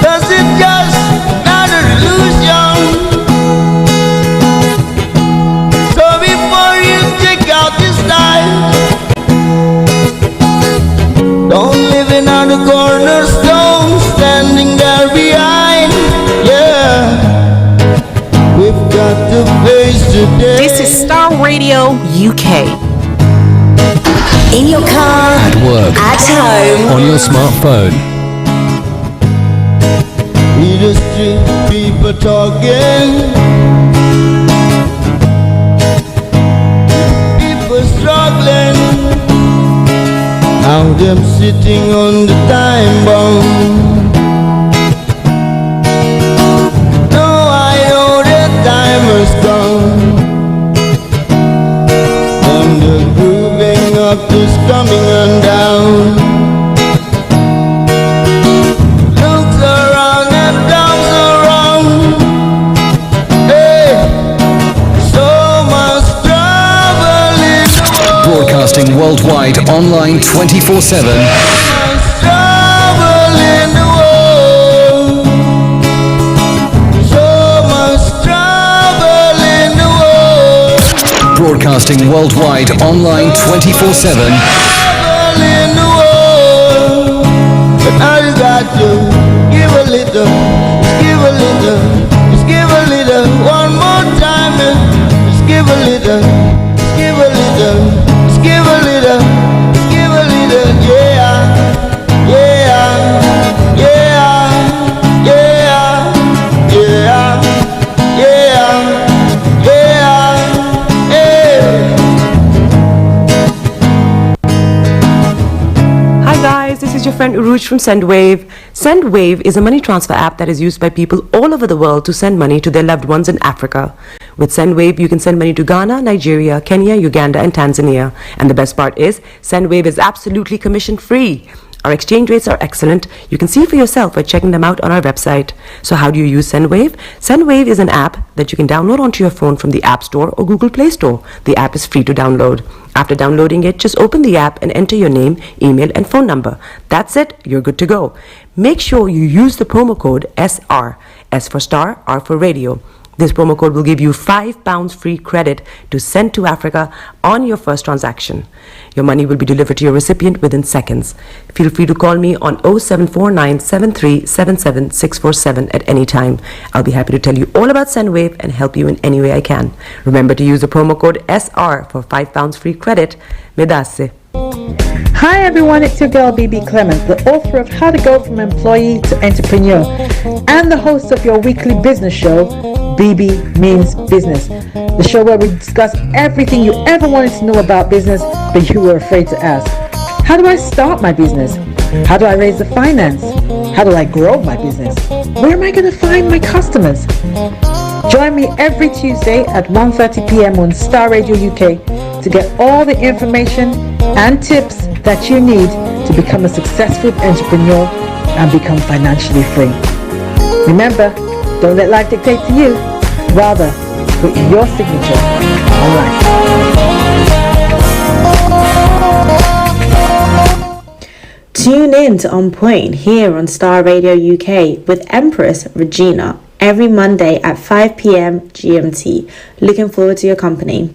Does it just not an illusion? So before you check out this life, don't live in on the cornerstone, standing there behind. Yeah, we've got to face today. This is Starr Radio UK. In your car, at work, at home, on your smartphone. In the street, people talking, people struggling, now them sitting on the time bomb. Now I know that time has come, and the grooving up is coming on down. Broadcasting worldwide, online 24/7. Broadcasting worldwide, online 24/7. But all you got to give a little, just give a little, just give a little, one more time, just give a little, just give a little. Give a little, give a little, yeah, yeah, yeah, yeah, yeah, yeah, yeah, yeah. Hi guys, this is your friend Uruj from SendWave. SendWave is a money transfer app that is used by people all over the world to send money to their loved ones in Africa. With SendWave, you can send money to Ghana, Nigeria, Kenya, Uganda, and Tanzania. And the best part is, SendWave is absolutely commission-free. Our exchange rates are excellent. You can see for yourself by checking them out on our website. So how do you use SendWave? SendWave is an app that you can download onto your phone from the App Store or Google Play Store. The app is free to download. After downloading it, just open the app and enter your name, email, and phone number. That's it. You're good to go. Make sure you use the promo code SR. S for Star, R for Radio. This promo code will give you £5 free credit to send to Africa on your first transaction. Your money will be delivered to your recipient within seconds. Feel free to call me on 0749 7377 647 at any time. I'll be happy to tell you all about SendWave and help you in any way I can. Remember to use the promo code SR for £5 free credit. Medasse. Hi everyone, it's your girl BB Clement, the author of How to Go From Employee to Entrepreneur and the host of your weekly business show, BB Means Business, the show where we discuss everything you ever wanted to know about business but you were afraid to ask. How do I start my business? How do I raise the finance? How do I grow my business? Where am I going to find my customers? Join me every Tuesday at 1:30 p.m. on Starr Radio UK to get all the information and tips that you need to become a successful entrepreneur and become financially free. Remember, don't let life dictate to you. Rather, put your signature on life. Tune in to On Point here on Starr Radio UK with Empress Regina every Monday at 5 p.m. GMT. Looking forward to your company.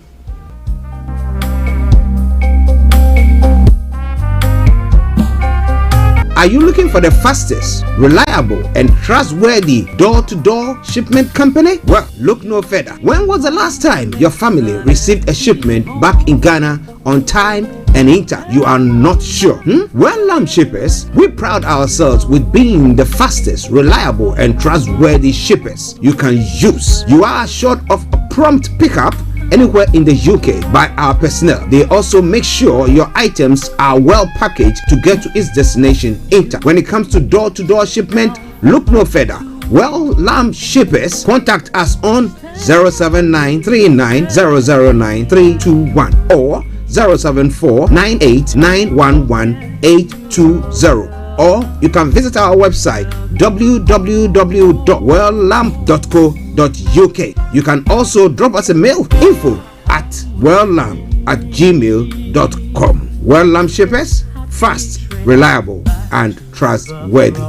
Are you looking for the fastest, reliable, and trustworthy door-to-door shipment company? Well, look no further. When was the last time your family received a shipment back in Ghana on time and in time? You are not sure? Well, Lamb Shippers, we pride ourselves with being the fastest, reliable, and trustworthy shippers you can use. You are assured of a prompt pickup anywhere in the UK by our personnel. They also make sure your items are well packaged to get to its destination in time. When it comes to door-to-door shipment, look no further. Well, Lamb Shippers, contact us on 07939009321 or 07498911820. Or you can visit our website www.welllamp.co.uk. You can also drop us a mail, info@welllamp@gmail.com. Well Lamp Shippers, fast, reliable, and trustworthy.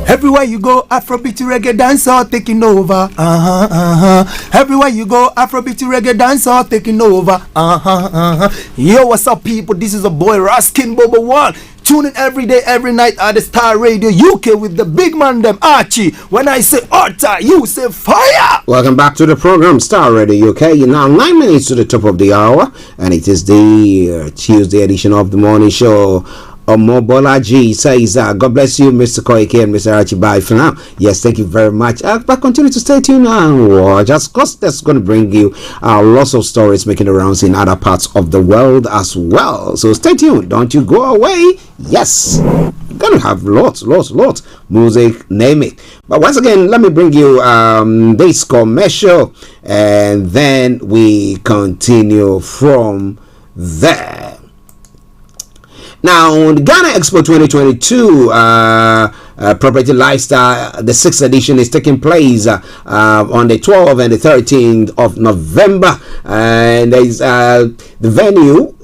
Everywhere you go, Afrobeat reggae dancer taking over. Everywhere you go, Afrobeat reggae dancer taking over. Yo, what's up, people? This is a boy Raskin Bobo 1, tune in every day, every night at the Star Radio UK with the big man them Archie. When I say order, you say fire. Welcome back to the program Star Radio UK. You're now 9 minutes to the top of the hour, and it is the Tuesday edition of the morning show. Omobola G says, God bless you, Mr. Koike and Mr. Archie. Bye for now. Yes, thank you very much. But continue to stay tuned and just because that's going to bring you lots of stories making the rounds in other parts of the world as well. So stay tuned. Don't you go away. Yes, we're going to have lots music, name it. But once again, let me bring you this commercial and then we continue from there. Now, the Ghana Expo 2022 Property Lifestyle, the 6th edition is taking place on the 12th and the 13th of November. And there is the venue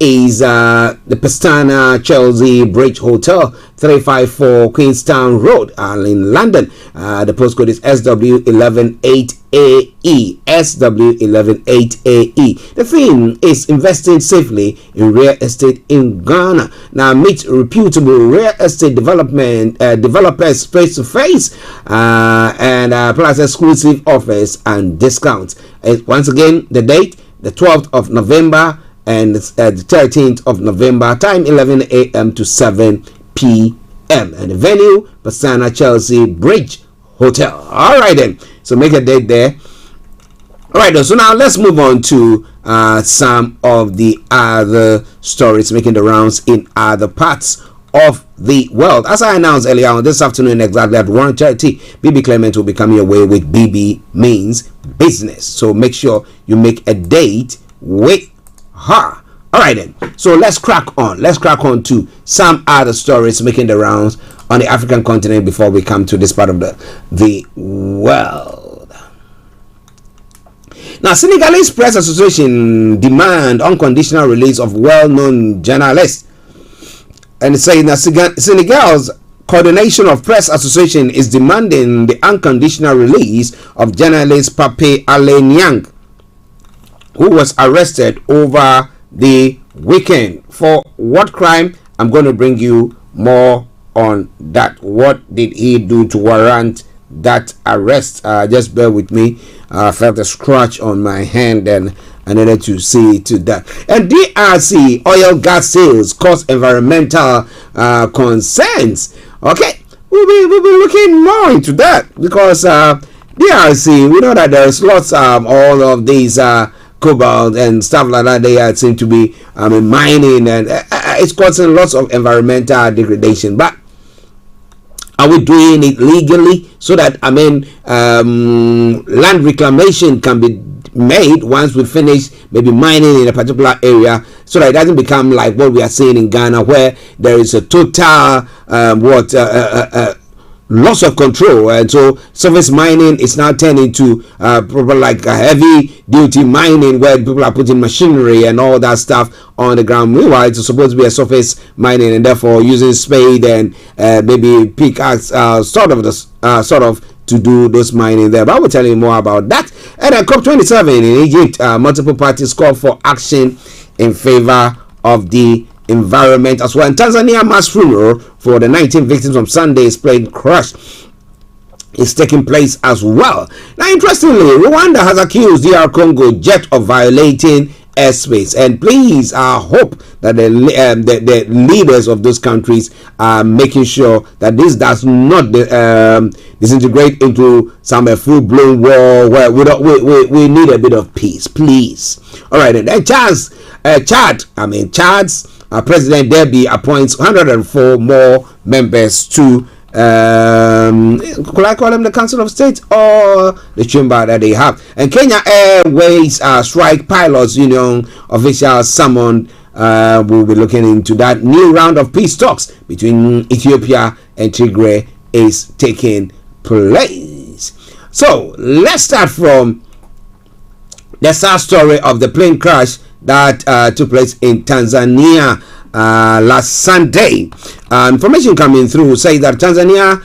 is the Pastana Chelsea Bridge Hotel, 354 Queenstown Road, in London. The postcode is SW118AE. SW118AE. The theme is investing safely in real estate in Ghana. Now, meet reputable real estate developers face to face, and plus exclusive offers and discounts. Once again, the date, the 12th of November. And the 13th of November, time 11 a.m. to 7 p.m. And the venue, Pastana Chelsea Bridge Hotel. All right then. So make a date there. All right, so now let's move on to some of the other stories making the rounds in other parts of the world. As I announced earlier on, this afternoon exactly at 1:30, BB Clement will be coming your way with BB Means Business. So make sure you make a date with her. All right then. So let's crack on to some other stories making the rounds on the African continent before we come to this part of the world. Now, Senegalese Press Association demand unconditional release of well-known journalists, and saying that Senegal's Coordination of Press Association is demanding the unconditional release of journalist Pape Alé Niang, who was arrested over the weekend. For what crime? I'm going to bring you more on that. What did he do to warrant that arrest? Just bear with me. I felt a scratch on my hand and I needed to see to that. And DRC oil gas sales cause environmental concerns. Okay, we'll be looking more into that because DRC, we know that there's lots of all of these cobalt and stuff like that. They seem to be mining, and it's causing lots of environmental degradation. But are we doing it legally so that land reclamation can be made once we finish maybe mining in a particular area, so that it doesn't become like what we are seeing in Ghana, where there is a total loss of control, and so surface mining is now turned into proper like heavy duty mining, where people are putting machinery and all that stuff on the ground. Meanwhile, it's supposed to be a surface mining, and therefore using spade and maybe pickaxe sort of to do those mining there. But I will tell you more about that. And then COP27 in Egypt, multiple parties call for action in favor of the environment as well. In Tanzania, mass funeral for the 19 victims of Sunday's plane crash is taking place as well. Now, interestingly, Rwanda has accused DR Congo jet of violating airspace, and please hope that the leaders of those countries are making sure that this does not disintegrate into some full-blown war where we need a bit of peace, please. All right, and then Chad's President Deby appoints 104 more members to could I call them the Council of State or the chamber that they have? And Kenya Airways strike pilots union officials summoned. We'll be looking into that. New round of peace talks between Ethiopia and Tigray is taking place. So let's start from the sad story of the plane crash that took place in Tanzania last Sunday. Information coming through say that Tanzania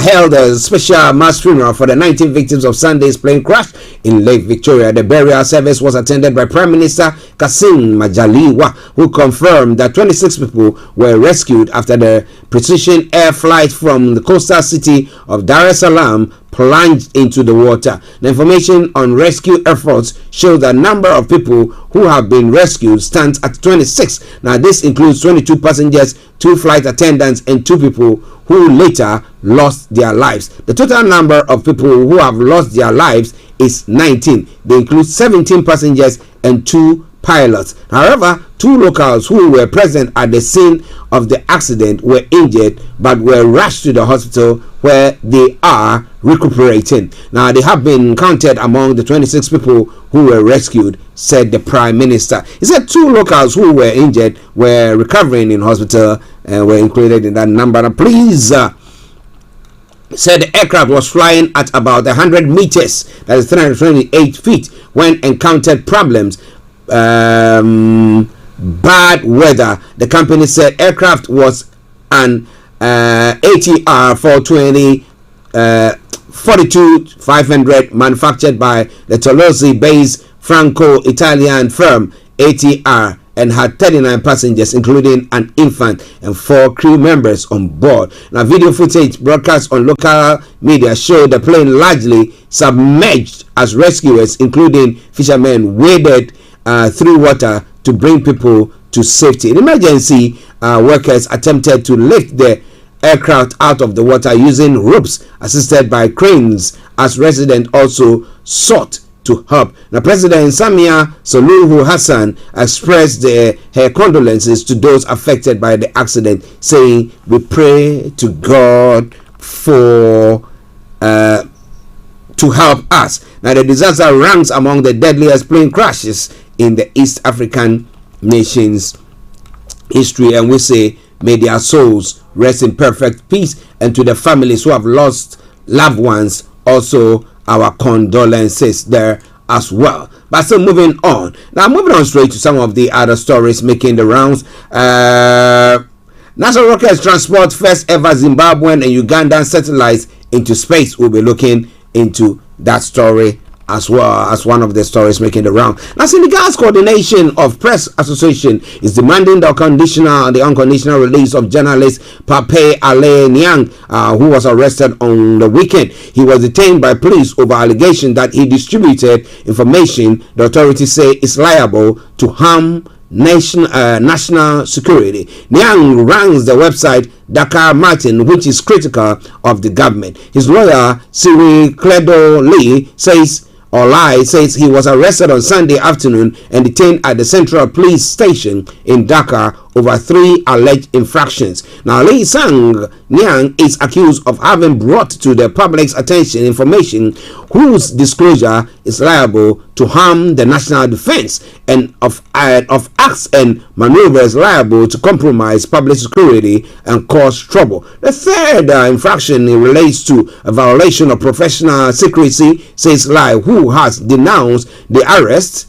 held a special mass funeral for the 19 victims of Sunday's plane crash in Lake Victoria. The burial service was attended by Prime Minister Kassim Majaliwa, who confirmed that 26 people were rescued after the precision air flight from the coastal city of Dar es Salaam plunged into the water. The information on rescue efforts shows the number of people who have been rescued stands at 26. Now, this includes 22 passengers, 2 flight attendants, and 2 people who later lost their lives. The total number of people who have lost their lives is 19. They include 17 passengers and 2 pilots. However, 2 locals who were present at the scene of the accident were injured but were rushed to the hospital where they are recuperating. Now, they have been counted among the 26 people who were rescued, said the Prime Minister. He said 2 locals who were injured were recovering in hospital and were included in that number. Now, please said the aircraft was flying at about 100 meters, that is 328 feet, when encountered problems. Bad weather. The company said aircraft was an ATR 420 42-500 manufactured by the Toulouse-based Franco-Italian firm ATR and had 39 passengers, including an infant and 4 crew members on board. Now, video footage broadcast on local media showed the plane largely submerged as rescuers, including fishermen, waded through water to bring people to safety. In emergency, workers attempted to lift the aircraft out of the water using ropes assisted by cranes, as residents also sought to help. Now, President Samia Suluhu Hassan expressed her condolences to those affected by the accident, saying, "We pray to God for to help us." Now, the disaster ranks among the deadliest plane crashes in the East African nation's history, and we say, may their souls rest in perfect peace, and to the families who have lost loved ones, also our condolences there as well. But still moving on. Now, moving on straight to some of the other stories making the rounds. NASA rockets transport first ever Zimbabwean and Ugandan satellites into space. We'll be looking into that story as well as one of the stories making the round. Now, Senegal's Coordination of Press Association is demanding the unconditional release of journalist Pape Ale Niang, who was arrested on the weekend. He was detained by police over allegation that he distributed information the authorities say is liable to harm national security. Niang runs the website Dakar Martin, which is critical of the government. His lawyer Siri Kledo Lee says he was arrested on Sunday afternoon and detained at the Central Police Station in Dakar over 3 alleged infractions. Now, Lee Sang Niang is accused of having brought to the public's attention information whose disclosure is liable to harm the national defense and of acts and maneuvers liable to compromise public security and cause trouble. The third infraction relates to a violation of professional secrecy, says Lai, who has denounced the arrest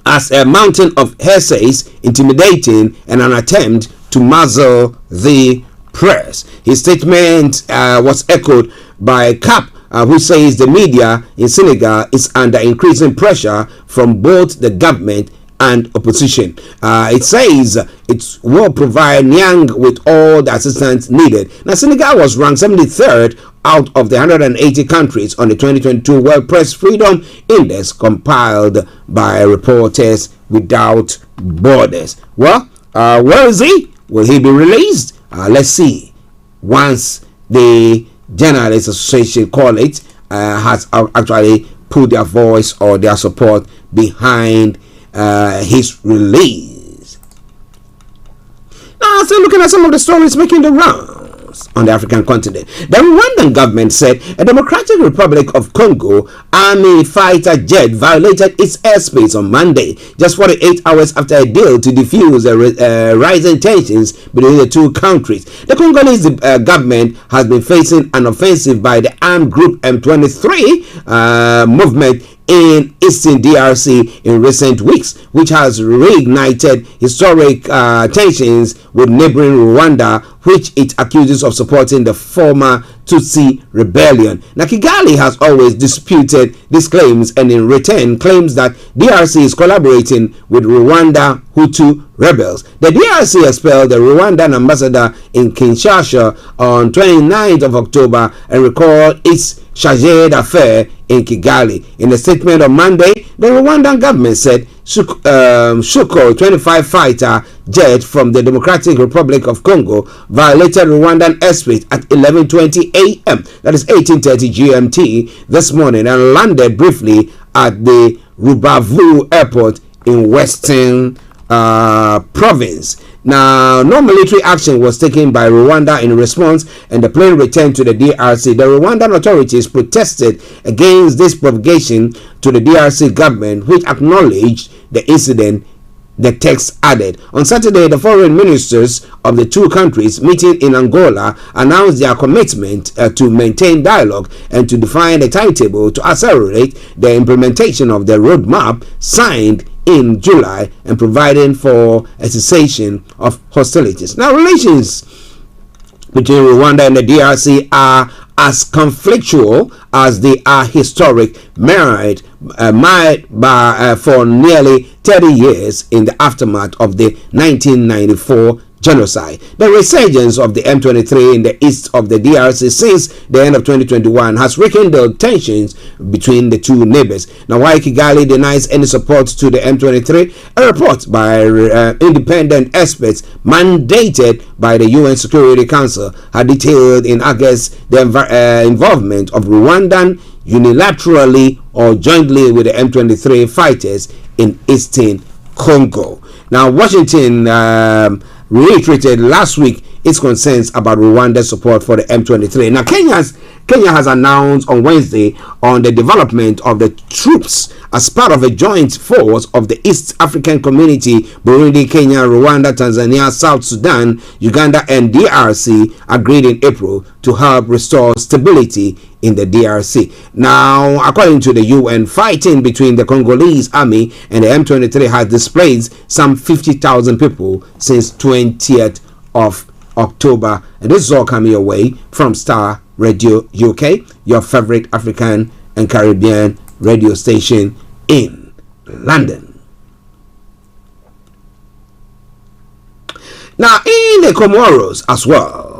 as a mountain of hearsays, intimidating, and an attempt to muzzle the press. His statement was echoed by Cap, who says the media in Senegal is under increasing pressure from both the government and opposition. It says it will provide Niang with all the assistance needed. Now, Senegal was ranked 73rd out of the 180 countries on the 2022 World Press Freedom Index compiled by Reporters Without Borders. Well, where is he? Will he be released? Let's see. Once the Journalists Association, call it, has actually put their voice or their support behind his release. Now, still looking at some of the stories making the rounds on the African continent. The Rwandan government said a Democratic Republic of Congo army fighter jet violated its airspace on Monday, just 48 hours after a deal to defuse rising tensions between the two countries. The Congolese government has been facing an offensive by the armed group M23 movement in eastern DRC in recent weeks, which has reignited historic tensions with neighboring Rwanda, which it accuses of supporting the former Tutsi rebellion. Now, Kigali has always disputed these claims and in return claims that DRC is collaborating with Rwanda Hutu rebels. The DRC expelled the Rwandan ambassador in Kinshasa on 29th of October and recalled its chargé d'affaires in Kigali. In a statement on Monday, the Rwandan government said Shuko 25 fighter jet from the Democratic Republic of Congo violated Rwandan airspace at 11:20 a.m. that is 18:30 GMT this morning and landed briefly at the Rubavu airport in Western province. Now, no military action was taken by Rwanda in response, and the plane returned to the DRC. The Rwandan authorities protested against this provocation to the DRC government, which acknowledged the incident. The text added. On Saturday, the foreign ministers of the two countries meeting in Angola announced their commitment to maintain dialogue and to define a timetable to accelerate the implementation of the roadmap signed in July and providing for a cessation of hostilities. Now, relations between Rwanda and the DRC are as conflictual as they are historic, married for nearly 30 years in the aftermath of the 1994 genocide. The resurgence of the M23 in the east of the DRC since the end of 2021 has rekindled tensions between the two neighbors. Now, while Kigali denies any support to the M23, a report by independent experts mandated by the UN Security Council had detailed in August the involvement of Rwandan unilaterally or jointly with the M23 fighters in eastern Congo. Now, Washington reiterated last week its concerns about Rwanda's support for the M23. Now, Kenya has announced on Wednesday on the development of the troops as part of a joint force of the East African Community. Burundi, Kenya, Rwanda, Tanzania, South Sudan, Uganda, and DRC agreed in April to help restore stability in the DRC. Now, according to the UN, fighting between the Congolese army and the M23 has displaced some 50,000 people since 20th of October. And this is all coming your way from Starr Radio UK, your favorite African and Caribbean radio station in London. Now, in the Comoros as well,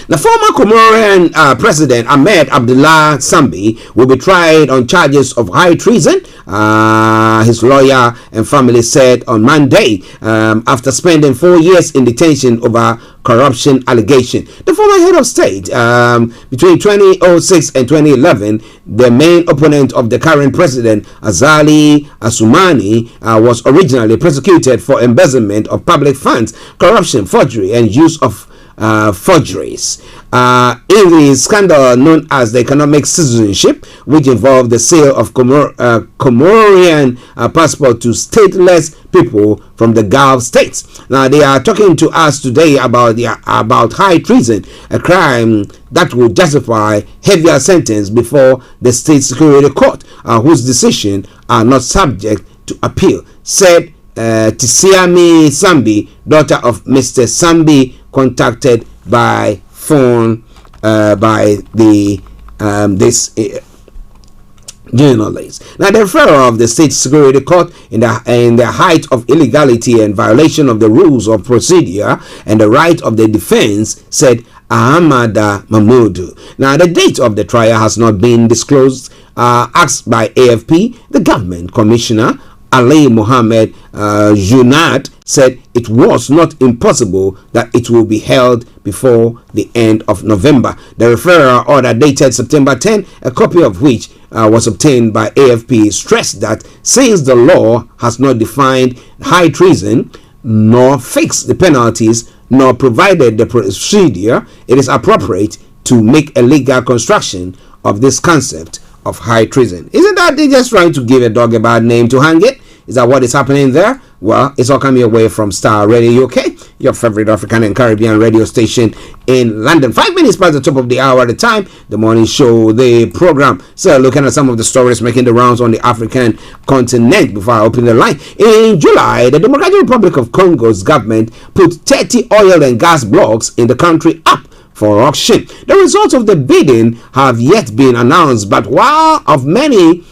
the former Comorian President Ahmed Abdullah Sambi will be tried on charges of high treason, his lawyer and family said on Monday, after spending 4 years in detention over corruption allegation. The former head of state, between 2006 and 2011, the main opponent of the current president, Azali Assoumani, was originally prosecuted for embezzlement of public funds, corruption, forgery, and use of forgeries. In the scandal known as the economic citizenship, which involved the sale of Comorian passport to stateless people from the Gulf states. Now, they are talking to us today about high treason, a crime that will justify heavier sentence before the state security court, whose decision are not subject to appeal, said Tisiami Sambi, daughter of Mr. Sambi, contacted by phone by the this journalist. Now, the referral of the state security court in the height of illegality and violation of the rules of procedure and the right of the defense, said Ahmad Mahmoud. Now, the date of the trial has not been disclosed. Asked by AFP, the government commissioner Ali Mohammed Junat said it was not impossible that it will be held before the end of November. The referral order dated September 10, a copy of which was obtained by AFP, stressed that since the law has not defined high treason, nor fixed the penalties, nor provided the procedure, it is appropriate to make a legal construction of this concept of high treason. Isn't that they just trying to give a dog a bad name to hang it? Is that what is happening there? Well, it's all coming away from Starr Radio UK, your favorite African and Caribbean radio station in London. 5 minutes past the top of the hour at the time, the morning show, the program. So looking at some of the stories making the rounds on the African continent before I open the line. In July, the Democratic Republic of Congo's government put 30 oil and gas blocks in the country up for auction. The results of the bidding have yet been announced, but while of many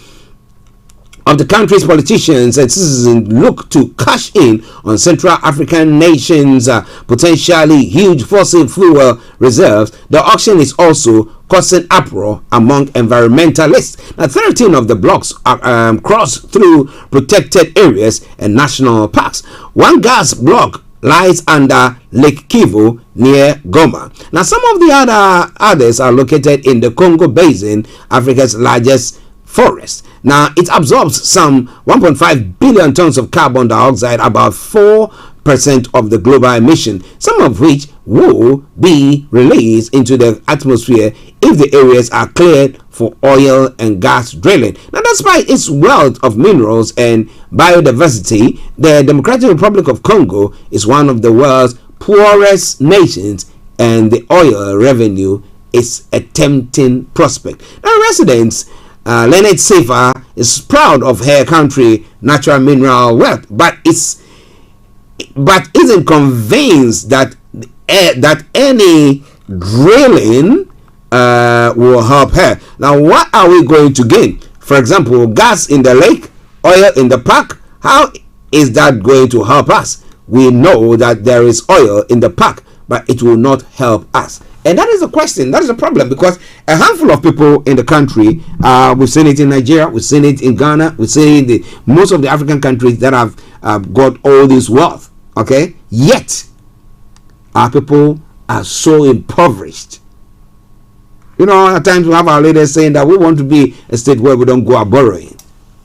of the country's politicians and citizens look to cash in on Central African nations' potentially huge fossil fuel reserves, the auction is also causing uproar among environmentalists. Now, 13 of the blocks are cross through protected areas and national parks. One gas block lies under Lake Kivu near Goma. Now, some of the others are located in the Congo Basin, Africa's largest forest. Now, it absorbs some 1.5 billion tons of carbon dioxide, about 4% of the global emission, some of which will be released into the atmosphere if the areas are cleared for oil and gas drilling. Now, despite its wealth of minerals and biodiversity, the Democratic Republic of Congo is one of the world's poorest nations, and the oil revenue is a tempting prospect. Now, residents Leonard Safer is proud of her country natural mineral wealth, but isn't convinced that any drilling will help her. Now, what are we going to gain? For example, gas in the lake, oil in the park. How is that going to help us? We know that there is oil in the park, but it will not help us. And that is the question. That is the problem, because a handful of people in the country, we've seen it in Nigeria, we've seen it in Ghana, we've seen it in most of the African countries that have got all this wealth. Okay, yet our people are so impoverished. You know, at times we have our leaders saying that we want to be a state where we don't go out borrowing,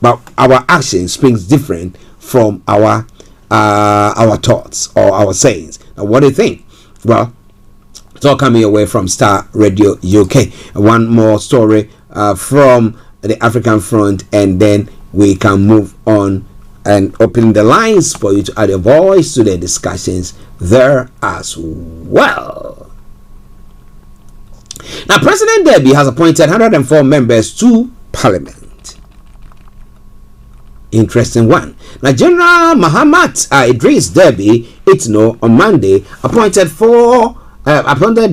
but our action speaks different from our thoughts or our sayings. Now, what do you think? Well, it's all coming away from Starr Radio UK. One more story from the African front, and then we can move on and open the lines for you to add a voice to the discussions there as well. Now, President Deby has appointed 104 members to Parliament. Interesting one. Now, General Mahamat Idris Deby Itno on Monday appointed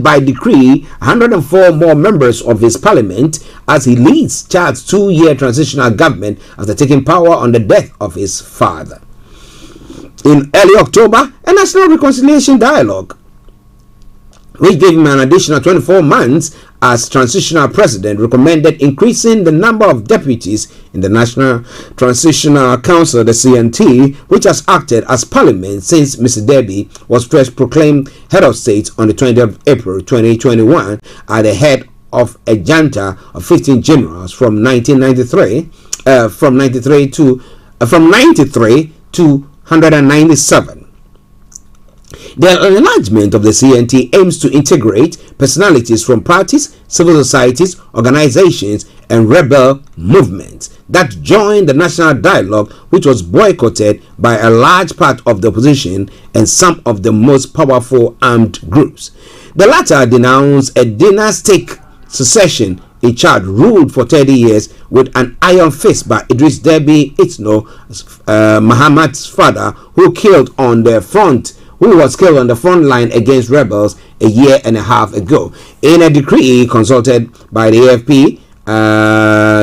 by decree 104 more members of his parliament as he leads Chad's 2-year transitional government after taking power on the death of his father. In early October, a national reconciliation dialogue, which gave him an additional 24 months as transitional president, recommended increasing the number of deputies in the National Transitional Council, the CNT, which has acted as parliament since Mr. Deby was first proclaimed head of state on the 20th of April 2021 at the head of a junta of 15 generals from 93 to 197. The enlargement of the CNT aims to integrate personalities from parties, civil societies, organizations, and rebel movements that joined the national dialogue, which was boycotted by a large part of the opposition and some of the most powerful armed groups. The latter denounced a dynastic succession in Chad ruled for 30 years with an iron fist by Idris Deby Itno, Mahamat's father, who was killed on the front line against rebels a year and a half ago. In a decree consulted by the AFP,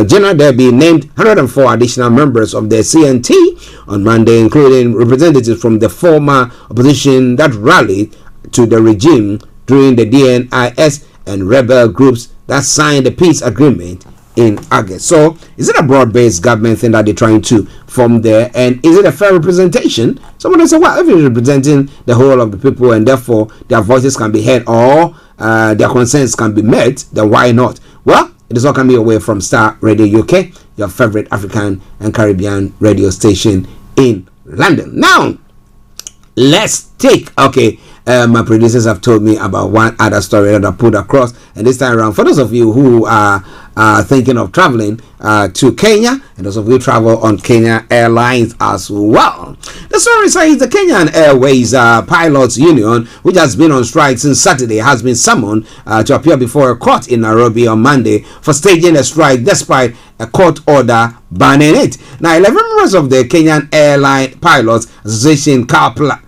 General Deby named 104 additional members of the CNT on Monday, including representatives from the former opposition that rallied to the regime during the DNIS and rebel groups that signed the peace agreement in August. So, is it a broad-based government thing that they're trying to form there? And is it a fair representation? Someone will say, well, if it's representing the whole of the people and therefore their voices can be heard or their concerns can be met, then why not? Well, it is all coming away from Starr Radio UK, your favorite African and Caribbean radio station in London. Now, let's take, My producers have told me about one other story that I put across, and this time around, for those of you who are thinking of traveling to Kenya, and those of you who travel on Kenya Airlines as well. The story says the Kenyan Airways Pilots Union, which has been on strike since Saturday, has been summoned to appear before a court in Nairobi on Monday for staging a strike despite a court order banning it. Now, 11 members of the Kenyan Airline Pilots Association, CALPA,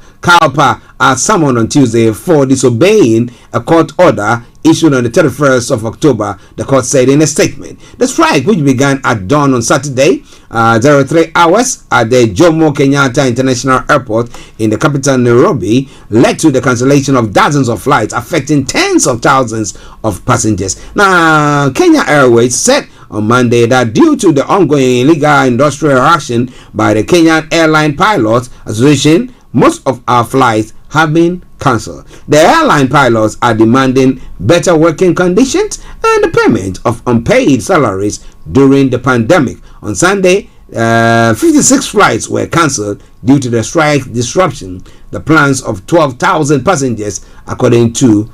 are summoned on Tuesday for disobeying a court order issued on the 31st of October, the court said in a statement. The strike, which began at dawn on Saturday, 03 hours at the Jomo Kenyatta International Airport in the capital Nairobi, led to the cancellation of dozens of flights, affecting tens of thousands of passengers. Now, Kenya Airways said on Monday that due to the ongoing illegal industrial action by the Kenyan Airline Pilots Association, most of our flights have been cancelled. The airline pilots are demanding better working conditions and the payment of unpaid salaries during the pandemic. On Sunday, 56 flights were cancelled due to the strike disruption the plans of 12,000 passengers, according to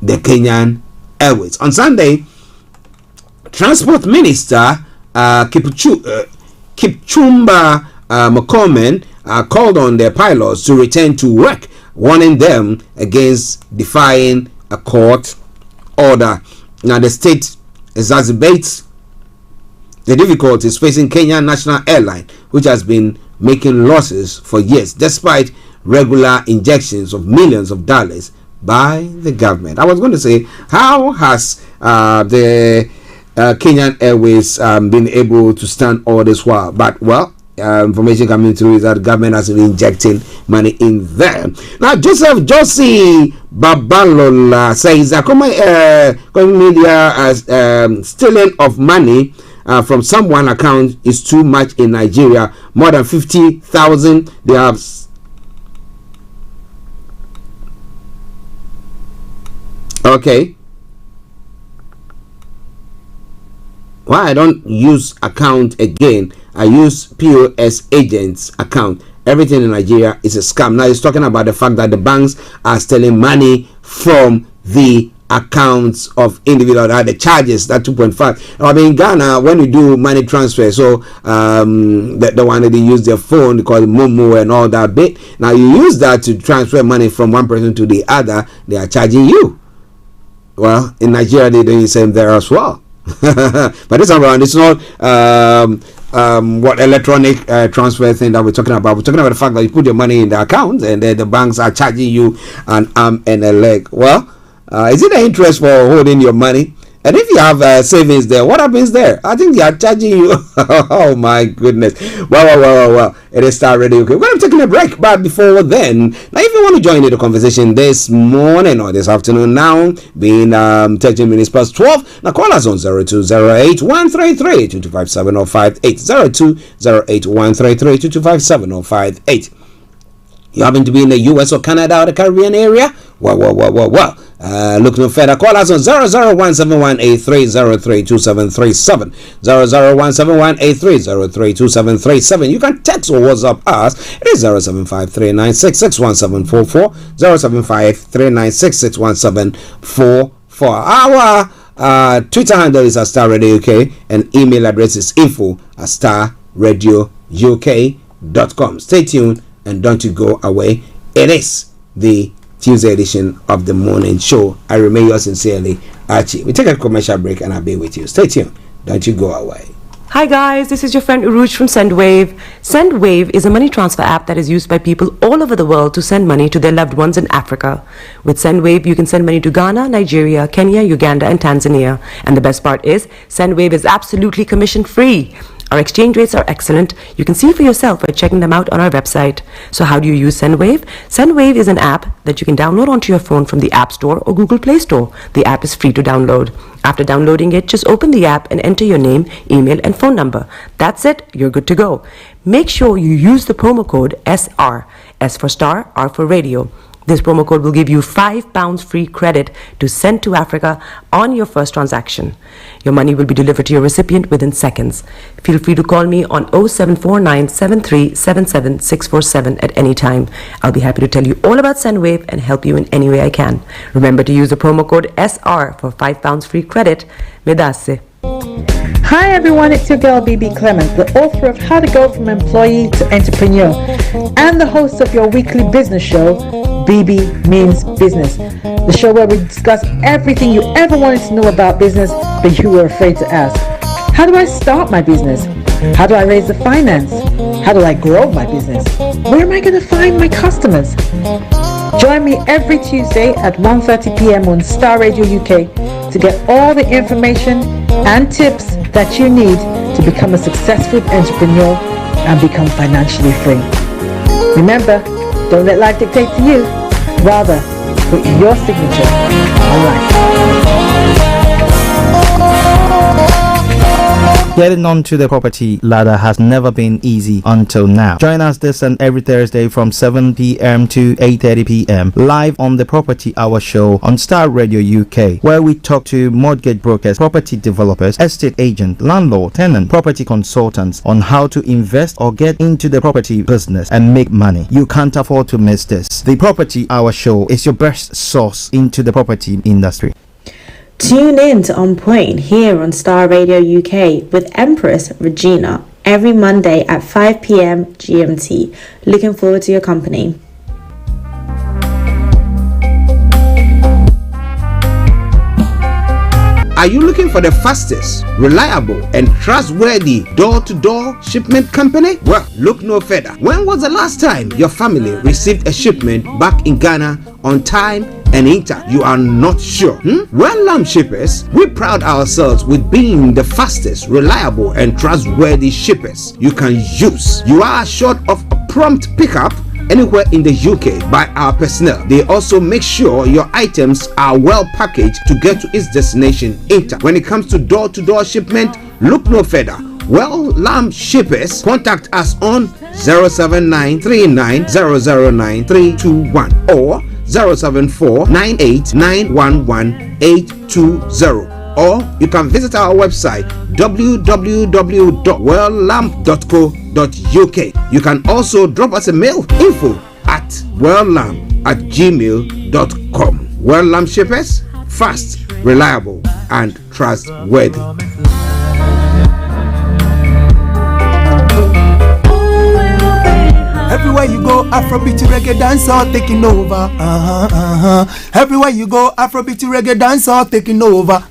the Kenyan Airways. On Sunday, Transport Minister Kipchumba Murkomen called on their pilots to return to work, warning them against defying a court order. Now, the state exacerbates the difficulties facing Kenya National Airline, which has been making losses for years despite regular injections of millions of dollars by the government. I was going to say, how has the Kenyan Airways been able to stand all this while? But, well, information coming through is that the government has been injecting money in there. Now, Joseph Josie Babalola says that common media as stealing of money from someone's account is too much in Nigeria. More than 50,000 they have. Okay. Why I don't use account again? I use POS agents account. Everything in Nigeria is a scam. Now he's talking about the fact that the banks are stealing money from the accounts of individuals, the charges, that 2.5. I mean, in Ghana, when you do money transfer, so the one that they use their phone, they call it Momo and all that bit. Now you use that to transfer money from one person to the other, they are charging you. Well, in Nigeria, they're doing the same there as well. But this around, it's not what electronic transfer thing that we're talking about. We're talking about the fact that you put your money in the account and then the banks are charging you an arm and a leg. Well, is it the interest for holding your money? And if you have savings there, what happens there? I think they are charging you. Oh my goodness. Well. It is Starr Radio. Okay, we're going to be taking a break. But before then, now if you want to join in the conversation this morning or this afternoon now, being 13 minutes past 12, now call us on 0208 133 2257 or 58. 0208 133 2257 or 58. You happen to be in the US or Canada or the Caribbean area? Well. Look no further. Call us on 0017183032737. 0017183032737. You can text or WhatsApp us. It is 07539661744. 07539661744. Our Twitter handle is Starr Radio UK and email address is info@starradiouk.com. Stay tuned and don't you go away. It is the Tuesday edition of the morning show. I remain yours sincerely, Archie. We take a commercial break and I'll be with you. Stay tuned. Don't you go away. Hi guys, this is your friend Uruj from SendWave. SendWave is a money transfer app that is used by people all over the world to send money to their loved ones in Africa. With SendWave, you can send money to Ghana, Nigeria, Kenya, Uganda, and Tanzania. And the best part is, SendWave is absolutely commission-free. Our exchange rates are excellent. You can see for yourself by checking them out on our website. So how do you use SendWave? SendWave is an app that you can download onto your phone from the App Store or Google Play Store. The app is free to download. After downloading it, just open the app and enter your name, email, and phone number. That's it. You're good to go. Make sure you use the promo code SR. S for Star, R for Radio. This promo code will give you £5 free credit to send to Africa on your first transaction. Your money will be delivered to your recipient within seconds. Feel free to call me on 0749 7377 647 at any time. I'll be happy to tell you all about SendWave and help you in any way I can. Remember to use the promo code SR for £5 free credit. Medase. Hi everyone, it's your girl BB Clement, the author of How to Go From Employee to Entrepreneur and the host of your weekly business show, BB Means Business, the show where we discuss everything you ever wanted to know about business but you were afraid to ask. How do I start my business? How do I raise the finance? How do I grow my business? Where am I going to find my customers? Join me every Tuesday at 1:30 p.m. on Starr Radio UK to get all the information and tips that you need to become a successful entrepreneur and become financially free. Remember, don't let life dictate to you. Rather, put your signature on life. Getting onto the property ladder has never been easy until now. Join us this and every Thursday from 7 p.m. to 8:30 p.m. live on the Property Hour show on Starr Radio UK, where we talk to mortgage brokers, property developers, estate agents, landlord, tenant, property consultants on how to invest or get into the property business and make money. You can't afford to miss this. The Property Hour show is your best source into the property industry. Tune in to On Point here on Starr Radio UK with Empress Regina every Monday at 5 p.m. GMT. Looking forward to your company. Are you looking for the fastest, reliable, and trustworthy door-to-door shipment company? Well, look no further. When was the last time your family received a shipment back in Ghana on time and intact? You are not sure? Well, Lamb Shippers, we pride ourselves with being the fastest, reliable, and trustworthy shippers you can use. You are assured of a prompt pickup anywhere in the UK by our personnel. They also make sure your items are well packaged to get to its destination intact. When it comes to door-to-door shipment, look no further. Well, Lamb Shippers, contact us on 07939009321 or 07498911820, or you can visit our website www.welllamp.co.uk. You can also drop us a mail, info@welllamp@gmail.com. Well Lamb Shippers, fast, reliable, and trustworthy. Everywhere you go, Afrobeat reggae dancehall taking over. Everywhere you go, Afrobeat reggae dancehall taking over.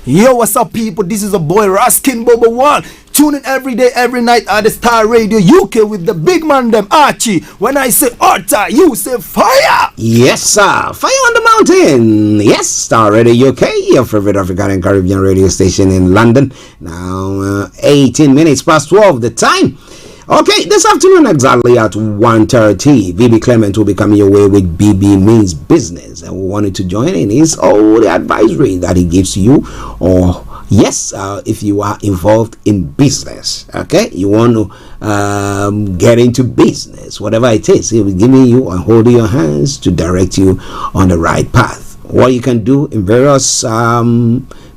Yo, what's up, people? This is a boy Raskin Bobo One. Tune in every day, every night at the Starr Radio UK with the big man them Archie. When I say Orta, you say fire. Yes, sir. Fire on the mountain. Yes, Starr Radio UK, your favorite African and Caribbean radio station in London. Now, 18 minutes past 12 the time. Okay, this afternoon exactly at 1:30, BB Clement will be coming your way with BB Means Business, and we wanted to join in his all the advisory that he gives to you, or yes, if you are involved in business, okay, you want to get into business, whatever it is, he'll be giving you and holding your hands to direct you on the right path. What you can do in various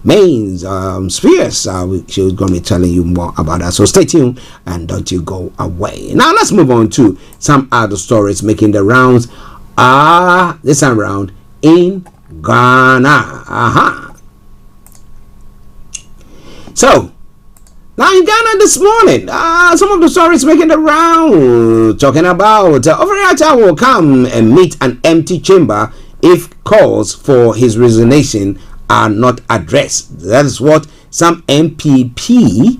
mains, spheres. She's going to be telling you more about that. So stay tuned and don't you go away. Now let's move on to some other stories making the rounds. This time around in Ghana. So now in Ghana this morning, some of the stories making the round talking about Overreactor will come and meet an empty chamber if calls for his resignation are not addressed. That is what some MP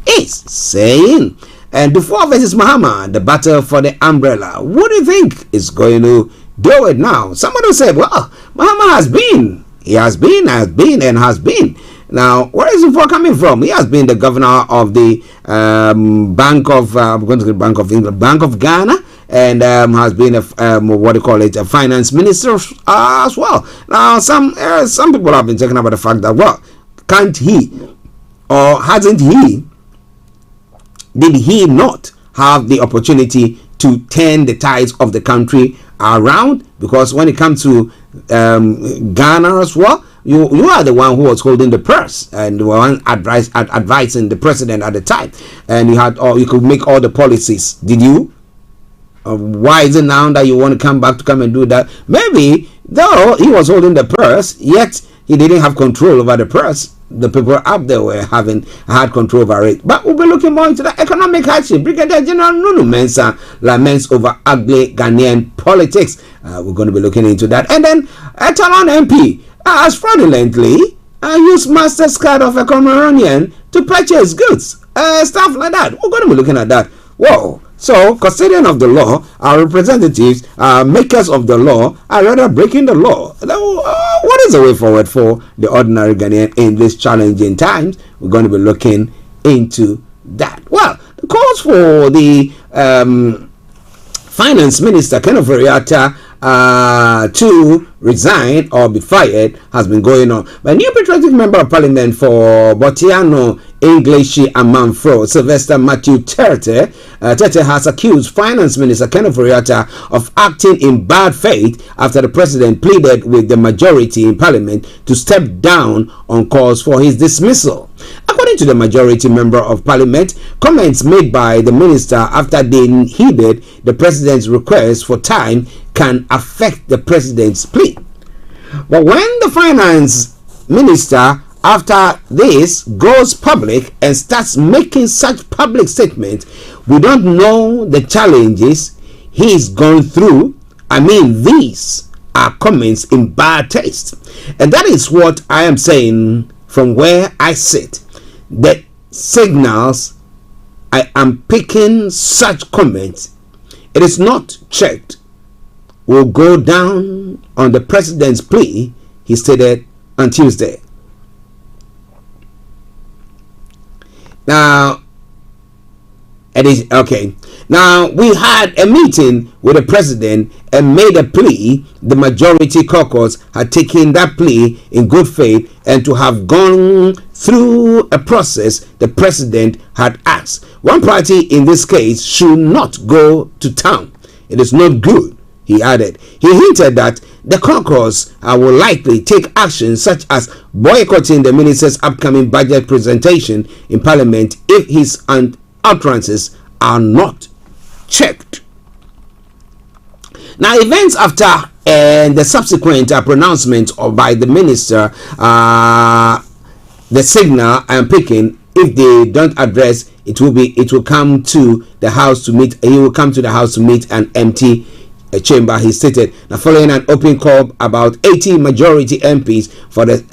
is saying. And before versus Mahama, the battle for the umbrella, what do you think is going to do it now? Somebody will say, well, Mahama has been. Now, where is it coming from? He has been the governor of the Bank of England, Bank of Ghana, and has been a a finance minister as well. Now, some people have been talking about the fact that, well, can't he, or hasn't he, did he not have the opportunity to turn the tides of the country around, because when it comes to Ghana as well, you are the one who was holding the purse and one advising the president at the time, and you could make all the policies. Did you? Why is it now that you want to come and do that? Maybe though he was holding the purse, yet he didn't have control over the purse. The people up there had control over it. But we'll be looking more into the economic hardship. Brigadier General Nunu Mensah laments over ugly Ghanaian politics. We're going to be looking into that. And then Etalon MP has fraudulently used master's card of a Cameroonian to purchase goods. Stuff like that. We're going to be looking at that. Whoa. So, custodian of the law, our representatives, makers of the law, are rather breaking the law. What is the way forward for the ordinary Ghanaian in these challenging times? We're going to be looking into that. Well, the calls for the finance minister, Kenneth Veriata, to resign or be fired has been going on. But a new patriotic member of parliament for Botiano, English and Manfro, Sylvester Matthew Tete has accused Finance Minister Kenneth Veriata of acting in bad faith after the president pleaded with the majority in parliament to step down on calls for his dismissal. According to the majority member of parliament, comments made by the minister after they heeded the president's request for time can affect the president's plea. But when the finance minister after this goes public and starts making such public statements, we don't know the challenges he's gone through. I mean, these are comments in bad taste. And that is what I am saying from where I sit. The signals I am picking such comments, it is not checked, will go down on the president's plea, he stated on Tuesday. Now, it is okay. Now, we had a meeting with the president and made a plea. The majority caucus had taken that plea in good faith and to have gone through a process the president had asked. One party in this case should not go to town. It is not good, he added. He hinted that the caucus will likely take action such as boycotting the minister's upcoming budget presentation in parliament if his utterances are not checked. Now, events after the subsequent pronouncement by the minister, the signal I am picking, if they don't address it, will come to the house to meet. He will come to the house to meet an empty chamber, he stated. Now, following an open call about 80 majority MPs for the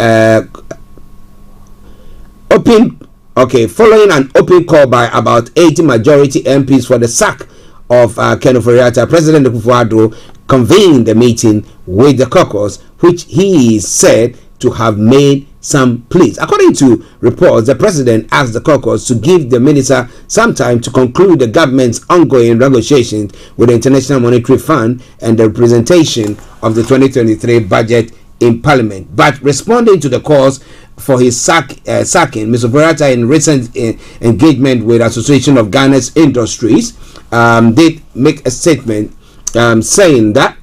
following an open call by about 80 majority MPs for the sack of Kenneth Veriata, President Akufo-Addo convened the meeting with the caucus, which he is said to have made some pleas. According to reports, the president asked the caucus to give the minister some time to conclude the government's ongoing negotiations with the International Monetary Fund and the representation of the 2023 budget in parliament. But responding to the calls for his sacking, Mr. Veriata, in recent engagement with Association of Ghana's Industries, did make a statement saying that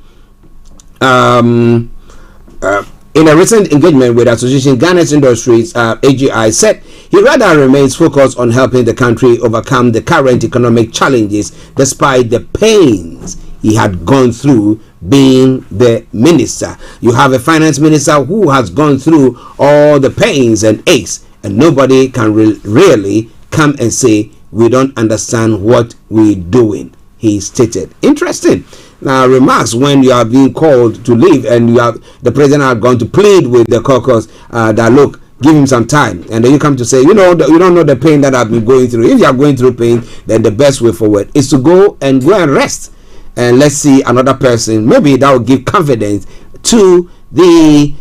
in a recent engagement with Association Ghana's Industries, AGI said he rather remains focused on helping the country overcome the current economic challenges despite the pains he had gone through being the minister. You have a finance minister who has gone through all the pains and aches, and nobody can really come and say we don't understand what we're doing, he stated. Interesting. Now, remarks when you are being called to leave and the president are going to plead with the caucus that look, give him some time, and then you come to say, you don't know the pain that I've been going through. If you are going through pain, then the best way forward is to go and rest, and let's see another person. Maybe that will give confidence to the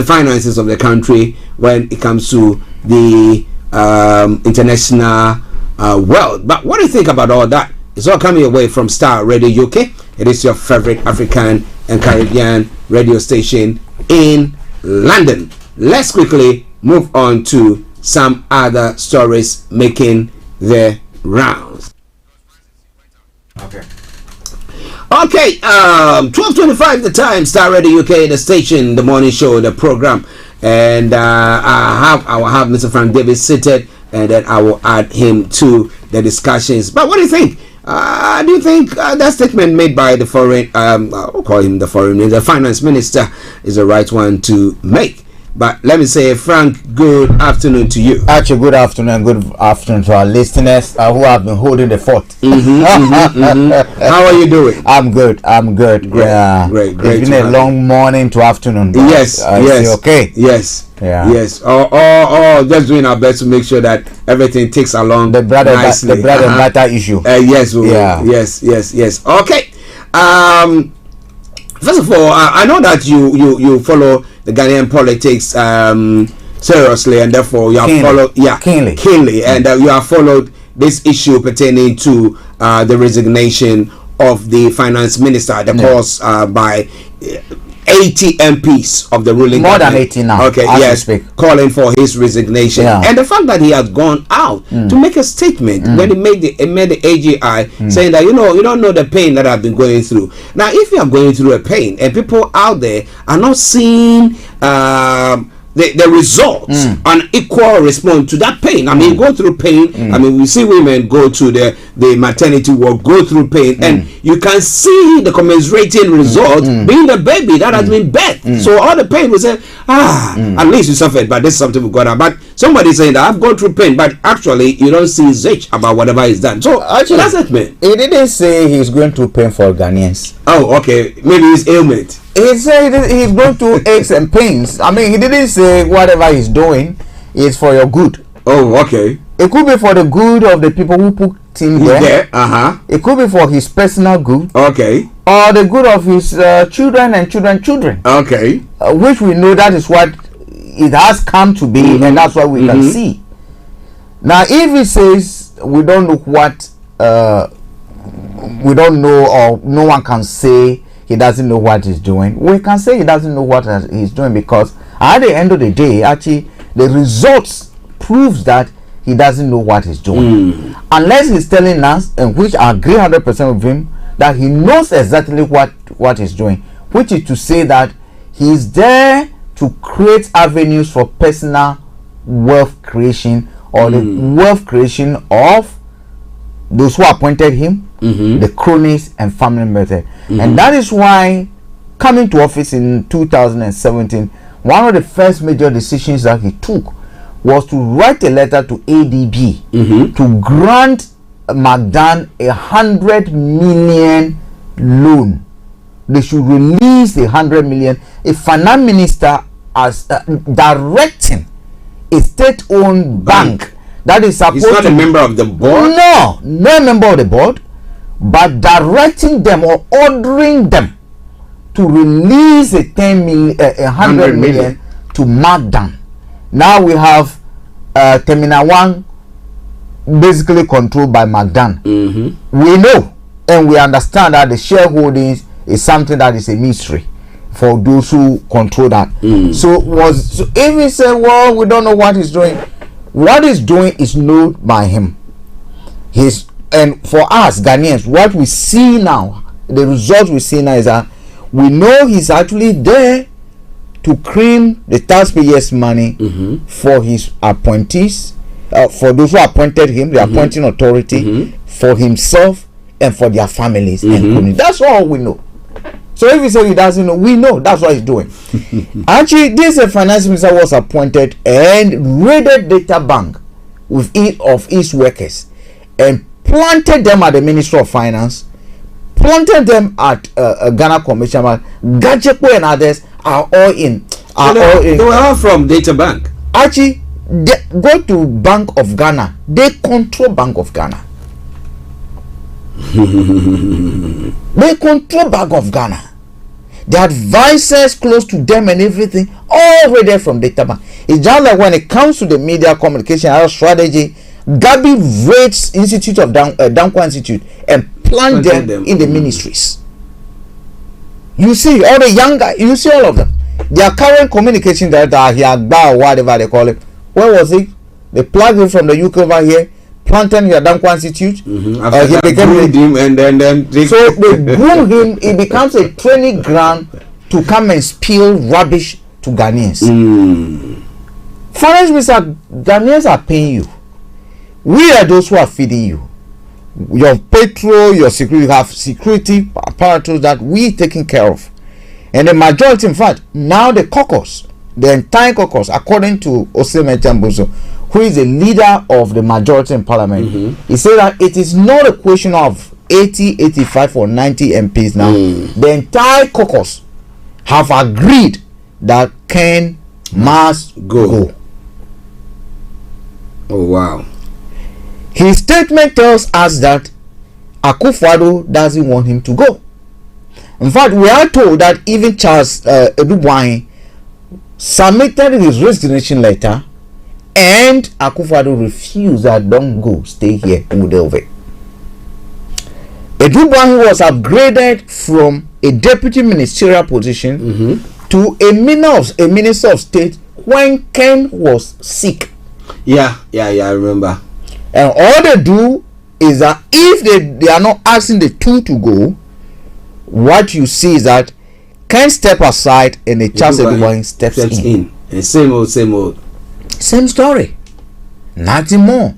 finances of the country when it comes to the international world. But what do you think about all that? It's all coming away from Starr Radio UK. It is your favorite African and Caribbean radio station in London. Let's quickly move on to some other stories making the rounds. Okay. Okay, 12:25 the time. Star Radio UK, the station, the morning show, the program, and I will have Mr. Frank Davis seated, and then I will add him to the discussions. But what do you think? Do you think that statement made by the foreign, I'll call him the the finance minister, is the right one to make? But let me say, Frank, good afternoon to you. Archie, good afternoon. Good afternoon to our listeners who have been holding the fort. How are you doing? I'm good. Great. Great. It's been a long morning to afternoon. Yes. Okay. Yes. Yeah. Yes. Just doing our best to make sure that everything takes along the brother nicely. The brother matter issue. Yes. Yeah. Yes. Okay. First of all, I know that you follow the Ghanaian politics seriously, and therefore you have followed keenly, and you have followed this issue pertaining to the resignation of the finance minister, the cause by 80 MPs of the ruling more government. than 80 now. Okay, yes, calling for his resignation, and the fact that he has gone out to make a statement when he made the AGI saying that you don't know the pain that I've been going through. Now, if you are going through a pain and people out there are not seeing the results an equal response to that pain. I mean, go through pain. I mean, we see women go to the maternity ward, go through pain, and you can see the commensurating result being the baby that has been birthed. So all the pain, we say, at least you suffered, but this is something we got out. But somebody saying that I've gone through pain, but actually you don't see zitch about whatever he's done. So actually, that's it, man. He didn't say he's going through pain for Ghanaians. Oh, okay. Maybe it's ailment. He said he's going through aches and pains. I mean, he didn't say whatever he's doing is for your good. Oh, okay. It could be for the good of the people who put him there. It could be for his personal good. Okay. Or the good of his children and children. Okay. Which we know that is what it has come to be, and that's what we can see. Now, if he says we don't know what, we don't know, or no one can say he doesn't know what he's doing, we can say he doesn't know what he's doing, because at the end of the day, actually, the results proves that he doesn't know what he's doing. Unless he's telling us, and which I agree 100% with him, that he knows exactly what he's doing, which is to say that he's there to create avenues for personal wealth creation, or the wealth creation of those who appointed him, the cronies and family members. And that is why, coming to office in 2017, one of the first major decisions that he took was to write a letter to ADB to grant McDan 100 million loan. They should release the 100 million. A finance minister as directing a state-owned bank that is supposed He's not a member of the board? No member of the board, but directing them or ordering them to release a 100 million to McDan. Now we have Terminal 1 basically controlled by McDan. We know and we understand that the shareholdings is something that is a mystery for those who control that. So if we say, well, we don't know what he's doing, what he's doing is known by him. And for us Ghanaians, what we see now, the results we see now is that we know he's actually there to cream the taxpayers' money for his appointees, for those who appointed him, the appointing authority, for himself and for their families and community. That's all we know. So if you say he doesn't know, we know that's what he's doing. Actually, this finance minister was appointed and raided data bank with each of his workers and planted them at the Ministry of Finance, planted them at Ghana Commission. Gajepo and others are all in. They were all from data bank. Actually, they go to Bank of Ghana. They control Bank of Ghana. They control Bank of Ghana. The advisors close to them and everything, all raided from data bank. It's just like when it comes to the media communication strategy, Gabi raids Institute of Dankwa Institute and plant them in the ministries. You see all the young guys, you see all of them. Their current communication director here, or whatever they call it. Where was he? They plugged him from the UK over here, planted in the Dankwa Institute. After He that, became groomed him and then they so they groom him. He becomes a training ground to come and spill rubbish to Ghanaians. Finance minister, Ghanaians are paying you. We are those who are feeding you. Your petrol, your security, you have security apparatus that we taking care of. And the majority, in fact, now the caucus, the entire caucus, according to Oseme Chamboso, who is the leader of the majority in parliament, he said that it is not a question of 80, 85 or 90 MPs now. The entire caucus have agreed that Ken must go. Oh wow. His statement tells us that Akufo-Addo doesn't want him to go. In fact, we are told that even Charles Edubwai submitted his resignation letter and Akufo-Addo refused that, don't go, stay here in Udelve. Edubwai was upgraded from a deputy ministerial position to a minister of state when Ken was sick. Yeah, I remember. And all they do is that if they are not asking the two to go, what you see is that Ken step aside and the Charles Edubwai steps in. And same old. Same story. Nothing more.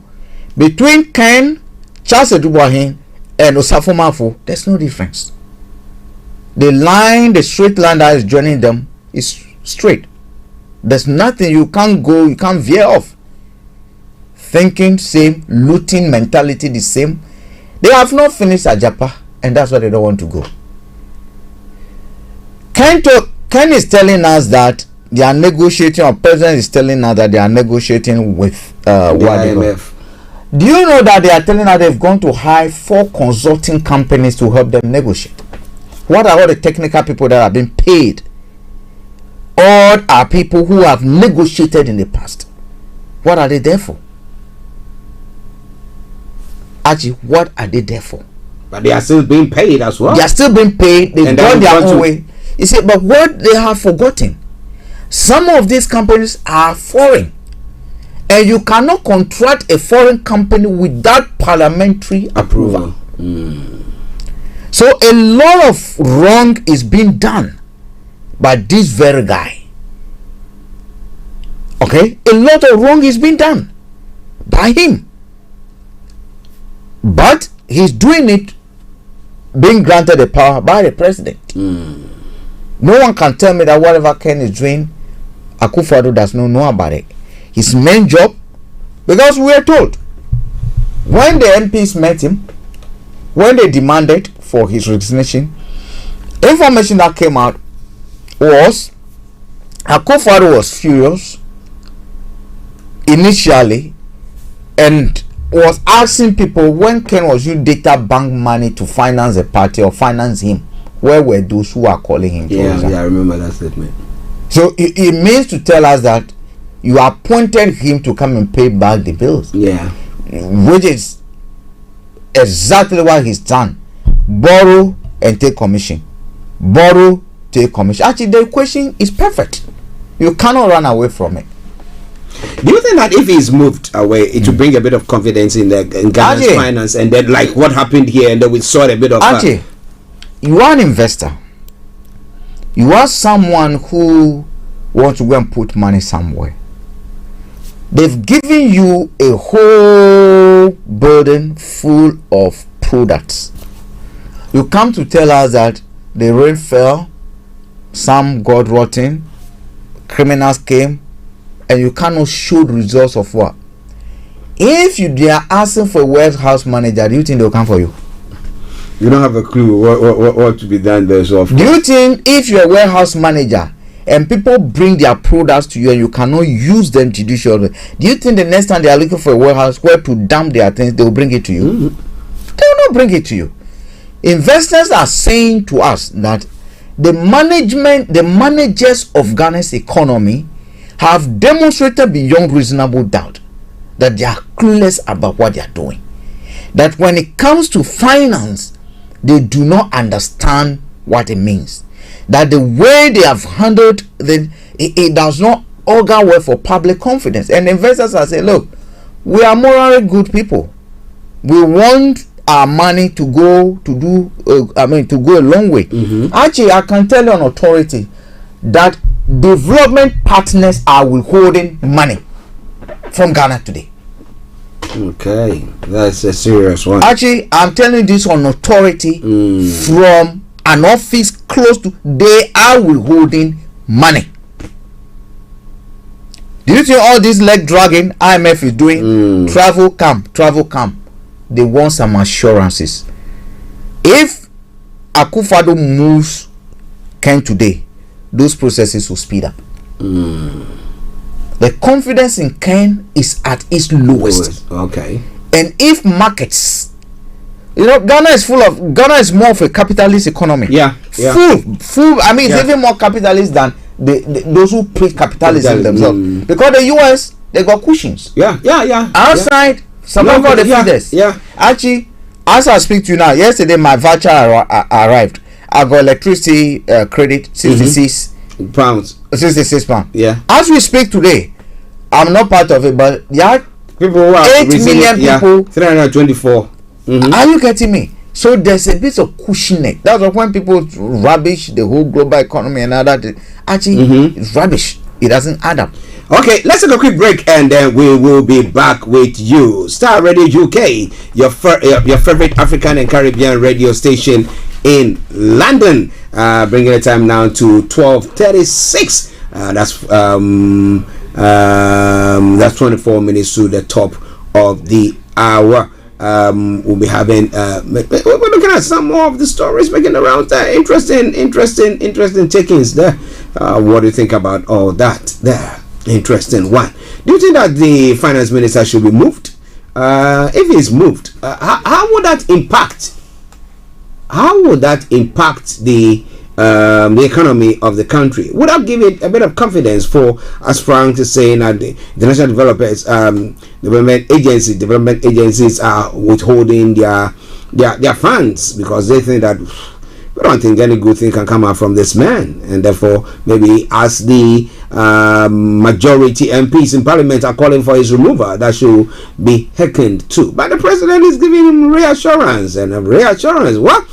Between Ken, Charles Edubwai, and Osafo Mafu, there's no difference. The straight line that is joining them is straight. There's nothing, you can't go, you can't veer off. Thinking same, looting mentality the same. They have not finished Ajapa, and that's why they don't want to go. Ken is telling us that they are negotiating, or president is telling us that they are negotiating with the IMF. Do you know that they are telling us they've gone to hire 4 consulting companies to help them negotiate? What are all the technical people that have been paid? All are people who have negotiated in the past. What are they there for? Archie, what are they there for? But they are still being paid as well. They are still being paid. They've gone their own way. You see, but what they have forgotten, some of these companies are foreign, and you cannot contract a foreign company without parliamentary approval. So a lot of wrong is being done by this very guy. Okay, a lot of wrong is being done by him, but he's doing it being granted the power by the president. No one can tell me that whatever Ken is doing, Akufo-Addo does not know about it. His main job, because we are told when the MPs met him, when they demanded for his resignation, information that came out was Akufo-Addo was furious initially and was asking people, when Ken was using data bank money to finance a party or finance him, where were those who are calling him? Yeah, I remember that statement. So it means to tell us that you appointed him to come and pay back the bills. Yeah. Which is exactly what he's done. Borrow and take commission. Borrow, take commission. Actually, the equation is perfect. You cannot run away from it. Do you think that if he's moved away, it will bring a bit of confidence in Ghana's finance, and then like what happened here, and then we saw a bit of Archie, you are an investor. You are someone who wants to go and put money somewhere. They've given you a whole burden full of products. You come to tell us that the rain fell, some got rotten, criminals came, and you cannot show the results of what? If they are asking for a warehouse manager, do you think they'll come for you? You don't have a clue what to be done there. So do you think if you're a warehouse manager and people bring their products to you and you cannot use them judicially, do you think the next time they are looking for a warehouse where to dump their things, they will bring it to you? They will not bring it to you. Investors are saying to us that the managers of Ghana's economy have demonstrated beyond reasonable doubt that they are clueless about what they are doing. That when it comes to finance, they do not understand what it means. That the way they have handled it does not augur well for public confidence. And investors are saying, look, we are morally good people. we want our money to go to do to go a long way. Actually, I can tell you on authority that development partners are withholding money from Ghana today. Okay, that's a serious one. Actually, I'm telling this on authority from an office close to. They are withholding money. Do you think all this leg dragging IMF is doing? Travel come. They want some assurances. If Akufo-Addo moves Ken today, those processes will speed up. The confidence in Ken is at its lowest. Okay. And if markets, Ghana is more of a capitalist economy. Yeah. Full. I mean, it's even more capitalist than those who preach capitalism themselves. Because the US, they got cushions. Yeah. Outside, some of the feeders. Yeah. Actually, as I speak to you now, yesterday my voucher arrived. I got electricity credit 66 pounds. 66 pounds. Yeah. As we speak today, I'm not part of it, but there are people who are 8 million people. 324. Are you getting me? So there's a bit of cushioning. That's why when people rubbish the whole global economy and all that, actually it's rubbish. It doesn't add up. Okay, let's take a quick break and then we will be back with you. Starr Radio UK, your favorite African and Caribbean radio station in London. Bringing the time now to 12:36. That's 24 minutes to the top of the hour. We'll be having we're looking at some more of the stories making around there. Interesting takings there. What do you think about all that there? Interesting one. Do you think that the finance minister should be moved? If he's moved, how would that impact? How would that impact the economy of the country? Would that give it a bit of confidence for, as Frank is saying, that the national development agencies are withholding their funds because they think that we don't think any good thing can come out from this man, and therefore maybe as the majority MPs in Parliament are calling for his removal, that should be heckened too. But the president is giving him reassurance, and reassurance. What?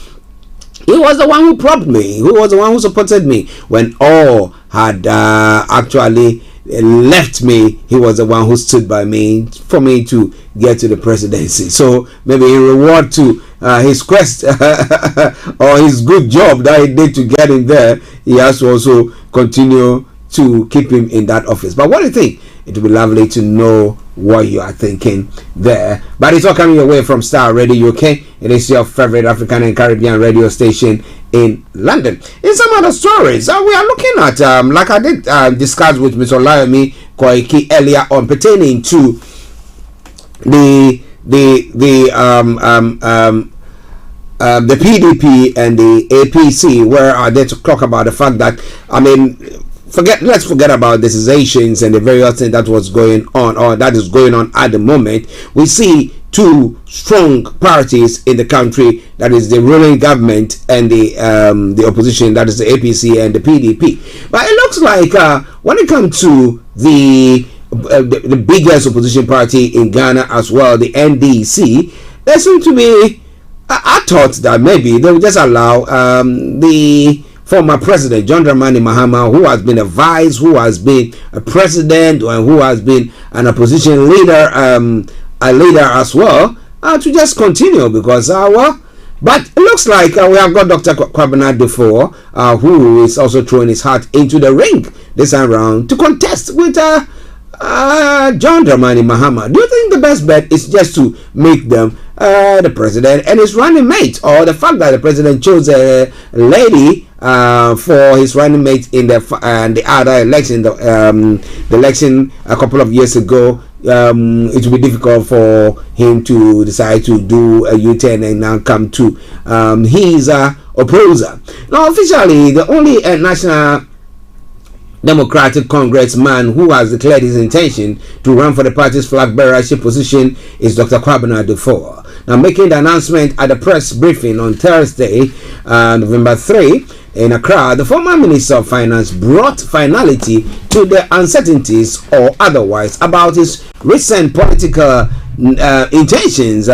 He was the one who propped me. He was the one who supported me when all had actually left me. He was the one who stood by me for me to get to the presidency. So maybe in reward to his quest or his good job that he did to get him there, he has to also continue to keep him in that office. But what do you think? It would be lovely to know what you are thinking there. But it's all coming your way from Starr Radio UK. It is your favorite African and Caribbean radio station in London. In some other stories, we are looking at, like I did discuss with Mr. Olayomi Koiki earlier on, pertaining to the PDP and the APC, where are they to talk about the fact that, let's forget about the cessations and the various things that was going on or that is going on at the moment. We see two strong parties in the country, that is the ruling government and the opposition, that is the APC and the PDP. But it looks like when it comes to the biggest opposition party in Ghana as well, the NDC, there seems to be, I thought that maybe they would just allow the former president John Dramani Mahama, who has been a vice, who has been a president, and who has been an opposition leader, a leader as well, to just continue because but it looks like we have got Dr. Kwabena Dufour, who is also throwing his hat into the ring this time around to contest with John Dramani Mahama. Do you think the best bet is just to make them the president and his running mate, or the fact that the president chose a lady for his running mate in the other election, the election a couple of years ago? It will be difficult for him to decide to do a U-turn and now come to his opposer. Now, officially, the only National Democratic Congressman who has declared his intention to run for the party's flag bearership position is Dr. Kwabena Dufour. Now, making the announcement at a press briefing on Thursday, November 3, in Accra, the former Minister of Finance brought finality to the uncertainties or otherwise about his recent political intentions.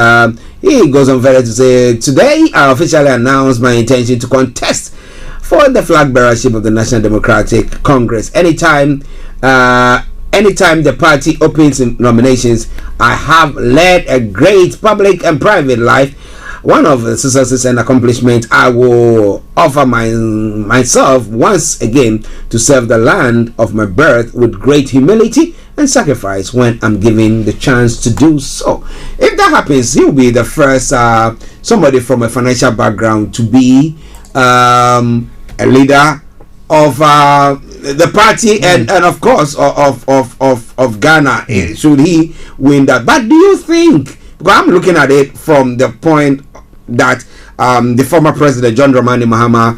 He goes on further to say, today I officially announced my intention to contest for the flag bearership of the National Democratic Congress. Anytime the party opens nominations, I have led a great public and private life. One of the successes and accomplishments I will offer myself once again to serve the land of my birth with great humility and sacrifice when I'm given the chance to do so. If that happens, he'll be the first somebody from a financial background to be a leader of the party and of course of Ghana, should he win that. But do you think, because I'm looking at it from the point that the former president John Dramani Mahama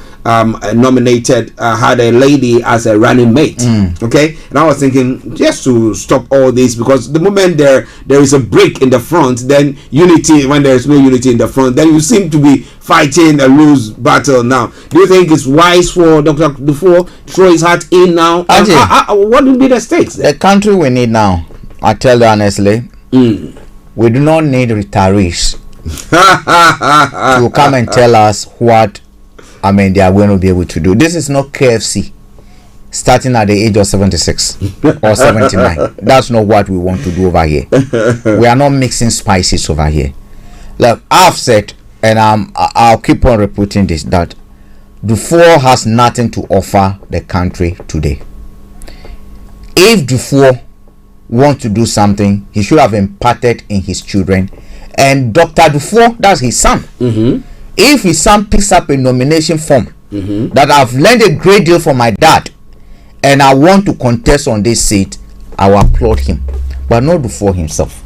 nominated had a lady as a running mate, okay, and I was thinking, just to stop all this, because the moment there is a break in the front, then unity, when there is no unity in the front, then you seem to be fighting a lose battle. Now, do you think it's wise for Dr. Dufour to throw his hat in now? What would be the stakes? The country we need now, I tell you honestly, we do not need retirees to come and tell us what they are going to be able to do. This is not KFC starting at the age of 76 or 79. That's not what we want to do over here. We are not mixing spices over here. Look, I've said, and I'll keep on repeating this, that Dufour has nothing to offer the country today. If Dufour wants to do something, he should have imparted in his children. And Dr. Dufour, that's his son. If his son picks up a nomination form that I've learned a great deal from my dad, and I want to contest on this seat, I will applaud him, but not Dufour himself.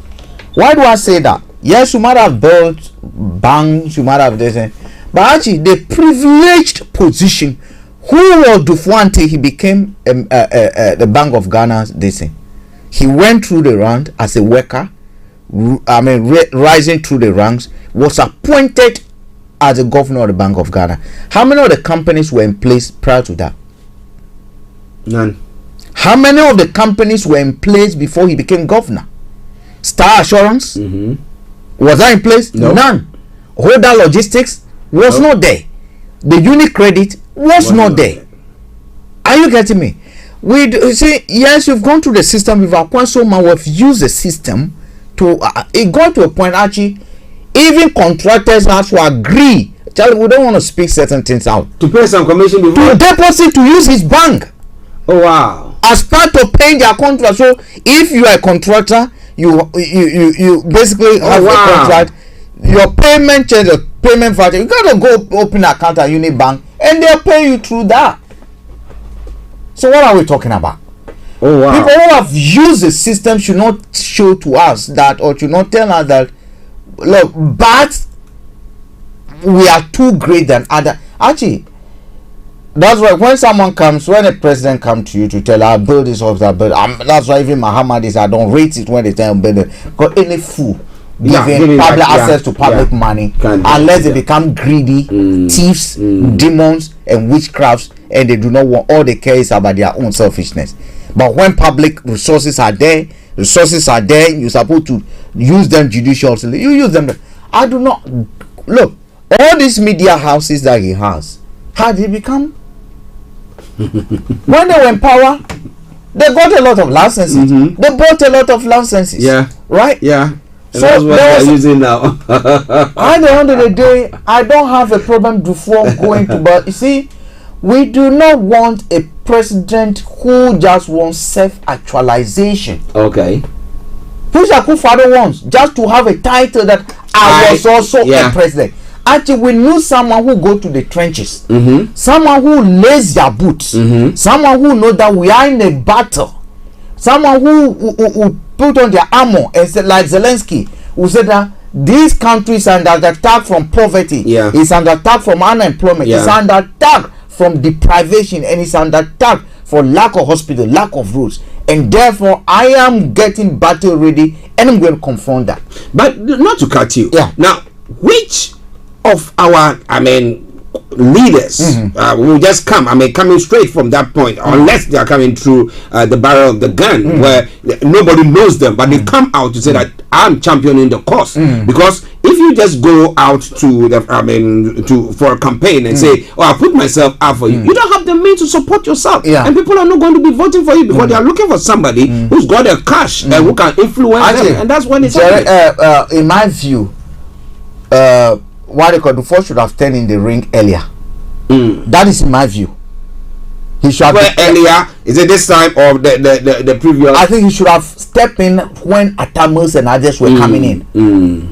Why do I say that? Yes, you might have built banks, you might have this, but actually the privileged position, who was Dufour until he became the Bank of Ghana's this thing? He went through the ranks as a worker, rising through the ranks, was appointed as the governor of the Bank of Ghana. How many of the companies were in place prior to that? None. How many of the companies were in place before he became governor? Starr Assurance, was that in place? No. None. Holder Logistics was not there. The Unicredit was not there. Are you getting me? We see, yes, you've gone through the system, we've acquired so much, we've used the system to it got to a point, Archie, even contractors have to agree. Tell we don't want to speak certain things out, to pay some commission before to deposit, to use his bank. Oh wow! As part of paying their contract. So if you are a contractor, you basically have a contract. Your payment change, the payment factor. You gotta go open an account at Unibank, and they'll pay you through that. So what are we talking about? Oh wow! People who have used the system should not show to us that, or should not tell us that, look, but we are too great than other. Actually, that's why when someone comes, when a president comes to you to tell her build this or that, that's why even Muhammad is, I don't rate it when they tell him build it, because any fool giving public access to public money, unless they become greedy thieves, demons and witchcrafts, and they do not want, all they care is about their own selfishness. But when public resources are there, you're supposed to use them judiciously. You use them. I do not look, all these media houses that he has, how did he become? When they were in power, they got a lot of licenses. They bought a lot of licenses. Yeah. Right? Yeah. So that's what they're using now. At the end of the day, I don't have a problem before going to, but you see, we do not want a president who just wants self-actualization. Okay. Who's Akufo-Addo wants just to have a title that I was also a president. Actually, we need someone who go to the trenches, someone who lays their boots, someone who knows that we are in a battle, someone who put on their armor and said, like Zelensky, who said that these countries are under attack from poverty, it's under attack from unemployment, it's under attack from deprivation, and it's under attack for lack of hospital, lack of roads, and therefore I am getting battle ready and I'm going to confront that. But not to cut you. Now, which of our, leaders will just come. I mean, coming straight from that point, unless they are coming through the barrel of the gun, where nobody knows them, but they come out to say that I'm championing the cause. Because if you just go out to for a campaign and say, "Oh, I put myself out for you," you don't have the means to support yourself, and people are not going to be voting for you because they are looking for somebody who's got the cash and who can influence them, and that's when it's happening. In my view, what they call before should have turned in the ring earlier. That is in my view. He should have earlier. Is it this time or the previous? I think he should have stepped in when Atamus and others were coming in.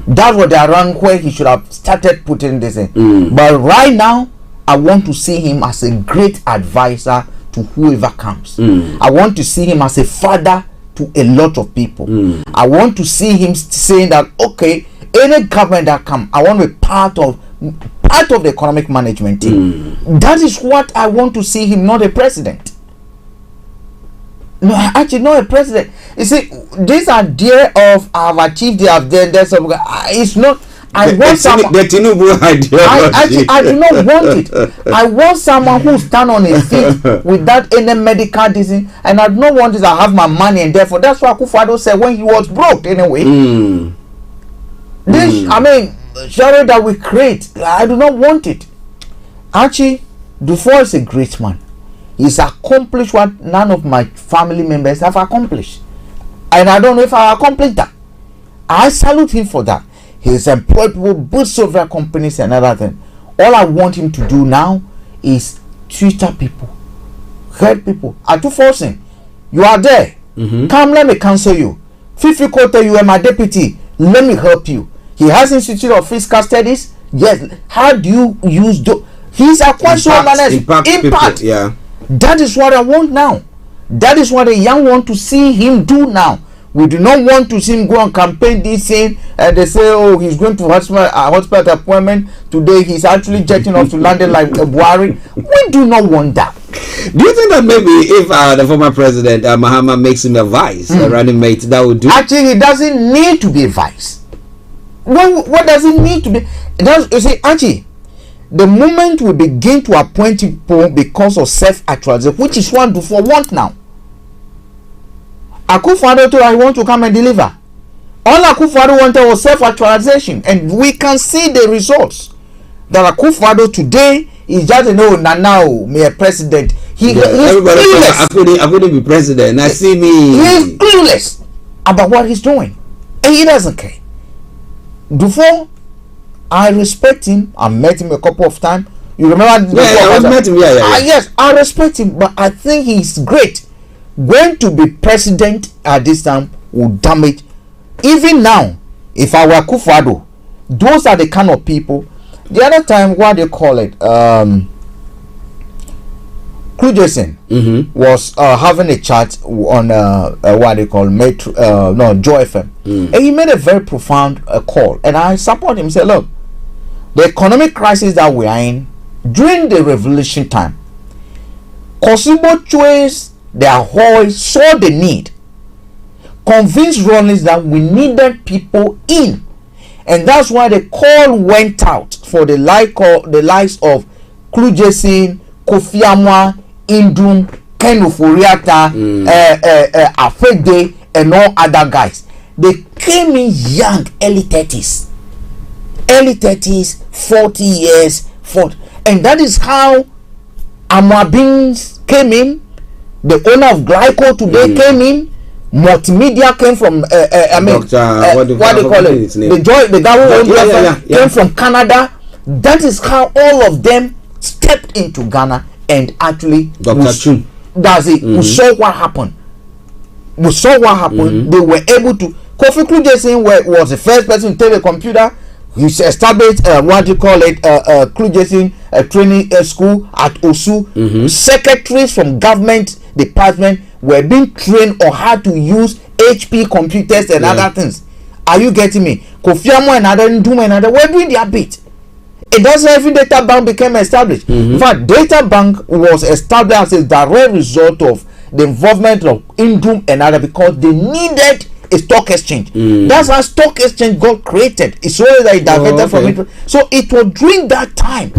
That was the round where he should have started putting this in. But right now, I want to see him as a great advisor to whoever comes. I want to see him as a father to a lot of people. I want to see him saying that, okay, any government that comes, I want to be part of the economic management team. That is what I want to see him, not a president. No, actually not a president. You see, these are dear of I've achieved, they have done that. It's not. I want someone. The Tinubu idea. I do not want it. I want someone who stand on his feet without any medical disease, and I do not want it. I have my money, and therefore that's what Akufo-Addo said when he was broke. Anyway, this I mean, shadow that we create, I do not want it. Archie Dufour is a great man. He's accomplished what none of my family members have accomplished, and I don't know if I accomplished that. I salute him for that. He's employed people, built several companies and other things. All I want him to do now is tutor people, help people. I do forcing. You are there. Come, let me counsel you. Fifi Kote, you are my deputy. Let me help you. He has Institute of Fiscal Studies. Yes. How do you use he's a question impact. Yeah. That is what I want now. That is what the young want to see him do now. We do not want to see him go on campaign this thing and they say, oh, he's going to hospital appointment today. He's actually jetting off to London like Buhari. We do not want that. Do you think that maybe if the former president Mahama makes him a vice, a running mate, that would do? Actually, he doesn't need to be a vice. What does it need to be? You see, Archie, the moment we begin to appoint people because of self-actualization, which is what Dufour want now. Akufo-Addo told I want to come and deliver. All Akufo-Addo wanted was self-actualization, and we can see the results. That Akufo-Addo today is just now me a president. He's clueless. I couldn't be president. I see me. He's clueless about what he's doing, and he doesn't care. Dufour, I respect him. I met him a couple of times. You remember? Yeah, I met him. Yeah. Yes, I respect him, but I think he's great. Going to be president at this time will damage. Even now, if I were Akufo-Addo, those are the kind of people. The other time, what they call it, Jason was having a chat on what they call Joy FM, and he made a very profound call, and I support him. He said, look, the economic crisis that we are in during the revolution time, Kosibo choice their voice saw the need, convinced Rollins that we needed people in, and that's why the call went out for the likes of Klujesin, Kofi Amwa, Indum, Ken Oforiata, Afede, and all other guys. They came in young, early 30s, 40 years, 40, and that is how Amwabins came in. The owner of Glyco today came in. Multimedia came from what do they call it? The guy who owned came from Canada. That is how all of them stepped into Ghana and actually does it. We saw what happened. They were able to. Kofi Klujesin was the first person to take a computer. He established Klujesin training school at Osu. Secretaries from government department were being trained on how to use HP computers and other things. Are you getting me? Kofi Amwa and other Nduma and other were doing their bit. It doesn't every data bank became established. In fact, data bank was established as a direct result of the involvement of Indum and other because they needed a stock exchange. That's how stock exchange got created. It's always like diverted from it. So it was during that time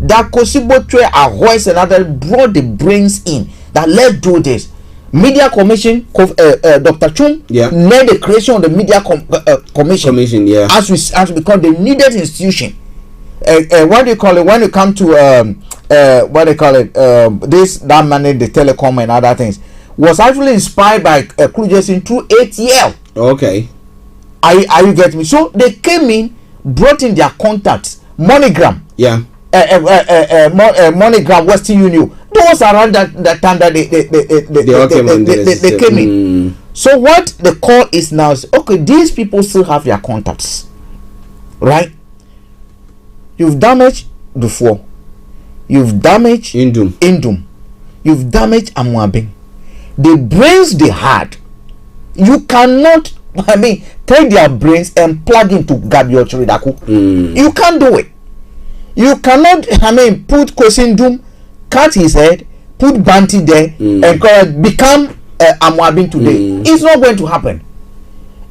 that Kosibotwe, Ahoyes and others brought the brains in that let's do this. Media Commission, Dr. Chung led the creation of the Media Commission. As because the needed institution. What do you call it when it comes to what they call it? This that managed the telecom and other things was actually inspired by Klujesin through ATL. Okay. Are you getting me? So they came in, brought in their contacts, MoneyGram. Yeah. MoneyGram, Western Union. Those around that time that they came in. So what the call is now is, okay, these people still have their contacts, right? You've damaged Dufour. You've damaged Indum. You've damaged Amwabin. The brains they had, you cannot, take their brains and plug into Gabriel Chiridaku. You can't do it. You cannot, put Kosindum, cut his head, put Banti there, and become Amwabin today. It's not going to happen.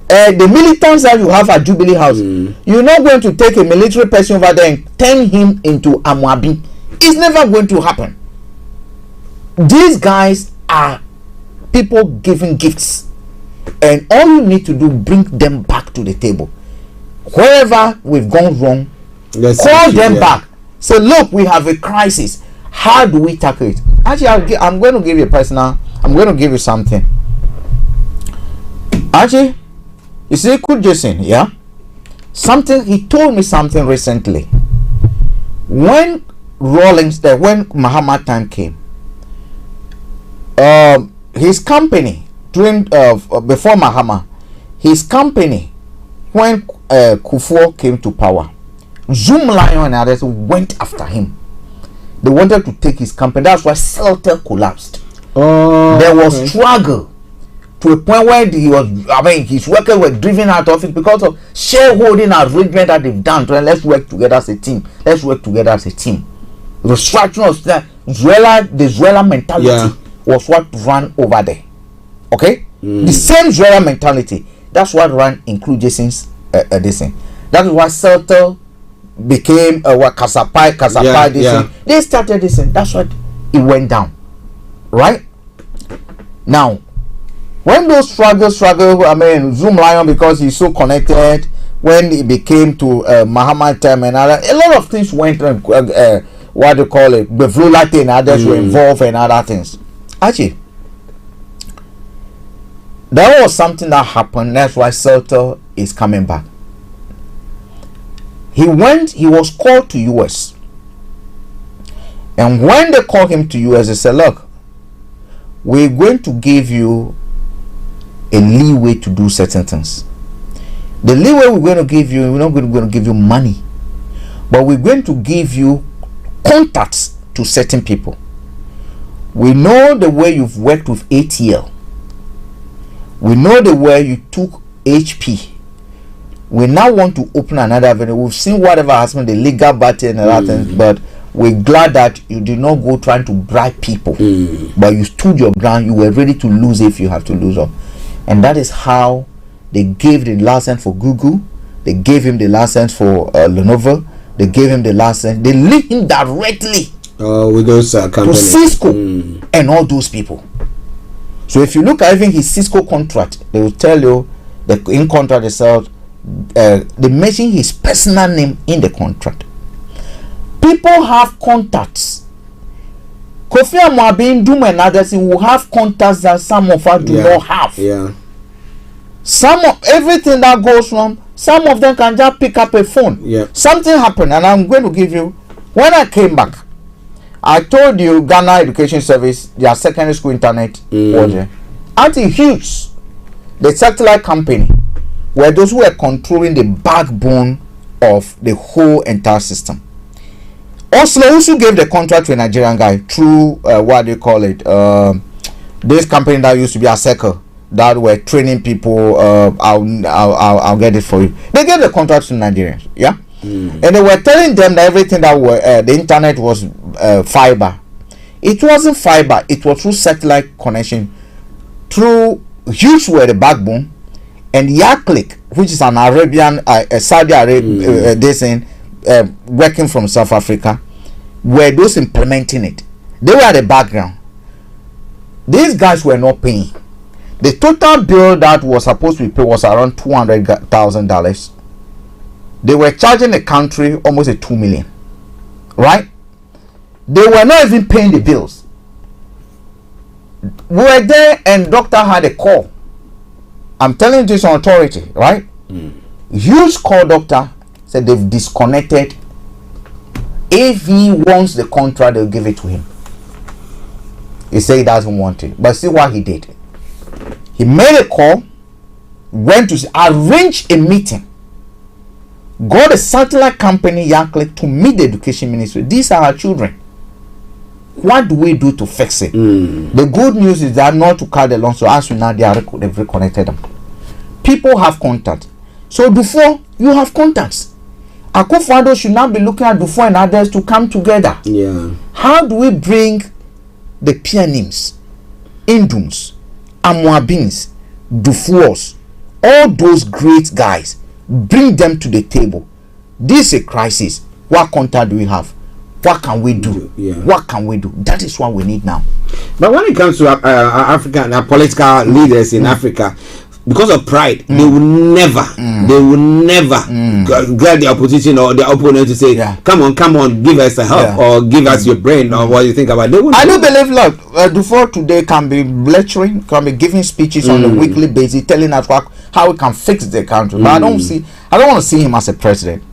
The militants that you have at Jubilee House, you're not going to take a military person over there and turn him into Amwabin. It's never going to happen. These guys are people giving gifts, and all you need to do, bring them back to the table. Wherever we've gone wrong, call them back. Say, look, we have a crisis. How do we tackle it? Actually, I'm going to give you a personal. I'm going to give you something. Archie, you see, Cool Jason, yeah? Something, he told me something recently. When when Muhammad time came, his company, during before Muhammad, his company, when Kufuor came to power, Zoom Lion and others went after him. They wanted to take his company. That's why Celtel collapsed. There was struggle to a point where his workers were driven out of it because of shareholding arrangement that they've done. So let's work together as a team. Let's work together as a team. The structure of the Zuela mentality was what ran over there. Okay? The same Zuela mentality. That's what ran in Jason's this thing. That is why Celtel became what Kasapai this thing. They started this thing. That's what it went down. Right? Now, when those struggle, Zoom Lion, because he's so connected, when it became to Muhammad time and other, a lot of things went what do you call it, Bevlula and others were involved and other things. Actually, there was something that happened. That's why Celtel is coming back. He was called to US, and when they called him to US, they said, look, we're going to give you a leeway to do certain things. The leeway we're going to give you, we're not going to give you money, but we're going to give you contacts to certain people. We know the way you've worked with ATL. We know the way you took HP. We now want to open another avenue. We've seen whatever has been the legal battle and other things, but we're glad that you did not go trying to bribe people, but you stood your ground. You were ready to lose if you have to lose up. And that is how they gave the license for Google. They gave him the license for Lenovo. They gave him the license. They linked him directly with those companies to Cisco and all those people. So if you look at even his Cisco contract, they will tell you that in contract itself, they mention his personal name in the contract. People have contacts. Kofi Amwabin, Duma and others will have contacts that some of us do not have. Yeah. Some of everything that goes wrong, some of them can just pick up a phone. Yeah. Something happened, and I'm going to give you. When I came back, I told you Ghana Education Service, their secondary school internet was there. Auntie Hughes, the satellite company, were those who were controlling the backbone of the whole entire system. Oslo also gave the contract to a Nigerian guy through what do you call it? This company that used to be a circle that were training people. I'll get it for you. They gave the contract to Nigerians, yeah, and they were telling them that everything that were the internet was fiber. It wasn't fiber. It was through satellite connection. Through Hughes were the backbone, and Yaklik, which is an Arabian, Saudi Arabia, working from South Africa, were those implementing it. They were at the background. These guys were not paying. The total bill that was supposed to be paid was around $200,000. They were charging the country almost a $2 million, right? They were not even paying the bills. We were there, and doctor had a call. I'm telling you this on authority, right? Huge call, doctor said they've disconnected. If he wants the contract, they'll give it to him. He said he doesn't want it, but see what he did. He made a call, went to arrange a meeting, got a satellite company, Yanklick, to meet the education ministry. These are our children. What do we do to fix it? The good news is that, not to cut the long, so as we now they've reconnected them. People have contact. So before you have contacts, Akufo-Addo should now be looking at Dufo and others to come together. Yeah. How do we bring the Pianims, Indums, Amoabins, Dufuos, all those great guys, bring them to the table? This is a crisis. What contact do we have? What can we do? Yeah. What can we do? That is what we need now. But when it comes to African political leaders in Africa, because of pride, they will never get the opposition or the opponent to say, come on, give us a help or give us your brain or what you think about it. I do believe, look, Dufo today can be lecturing, can be giving speeches on a weekly basis, telling us how we can fix the country. But I don't want to see him as a president.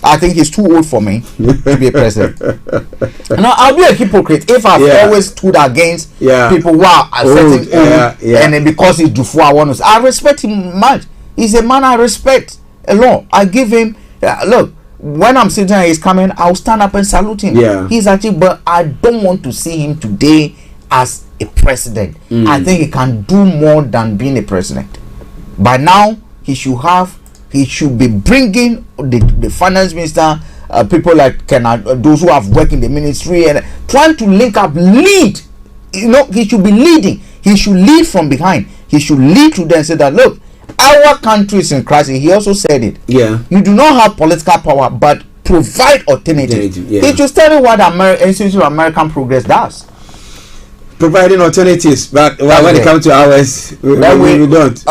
I think he's too old for me to be a president. Now, I'll be a hypocrite if I've always stood against people who are certain and then because he's Dufo, I respect him much. He's a man I respect a lot. I give him look, when I'm sitting here, he's coming, I'll stand up and salute him. Yeah. He's actually, but I don't want to see him today as a president. I think he can do more than being a president. By now, he should be bringing the finance minister, people like those who have worked in the ministry, and trying to link up, lead. He should be leading. He should lead from behind. He should lead to them and say that, look, our country is in crisis. He also said it. Yeah. You do not have political power, but provide alternatives. Yeah. It should tell you what the Institute of American Progress does. Providing alternatives, but when it comes to ours, we don't.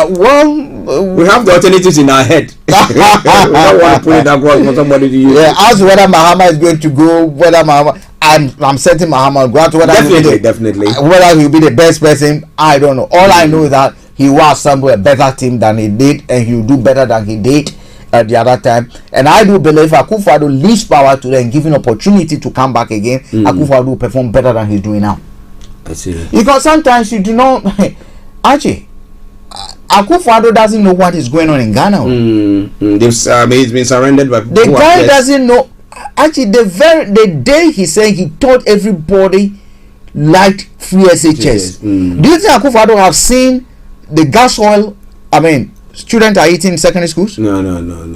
We have the alternatives in our head. We don't want to put it across for somebody to use. Yeah, ask whether Mahama is going to go, whether Mahama, I'm setting Mahama go out, whether definitely, whether he'll be the best person, I don't know. All I know is that he will assemble a better team than he did, and he'll do better than he did at the other time. And I do believe Akufo-Addo leaves power to them, giving opportunity to come back again. Akufo-Addo will perform better than he's doing now. I see. Because sometimes you do not, Archie, Akufo-Addo doesn't know what is going on in Ghana. He's been surrendered by the guy doesn't know. Actually, the day he said he thought everybody liked free SHS. Do you think Akufo-Addo have seen the gas oil? I mean, students are eating in secondary schools. No.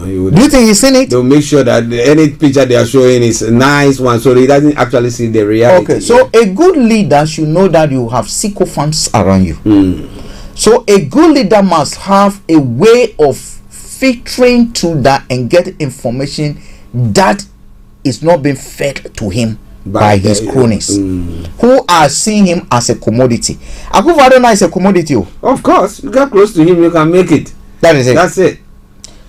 He wouldn't. Do you think he's seen it? They'll make sure that any picture they are showing is a nice one, so he doesn't actually see the reality. Okay, so a good leader should know that you have sycophants around you. So a good leader must have a way of filtering through that and get information that is not being fed to him by his cronies, who are seeing him as a commodity. Akufo-Addo now is a commodity. Of course, you get close to him, you can make it. That is it. That's it.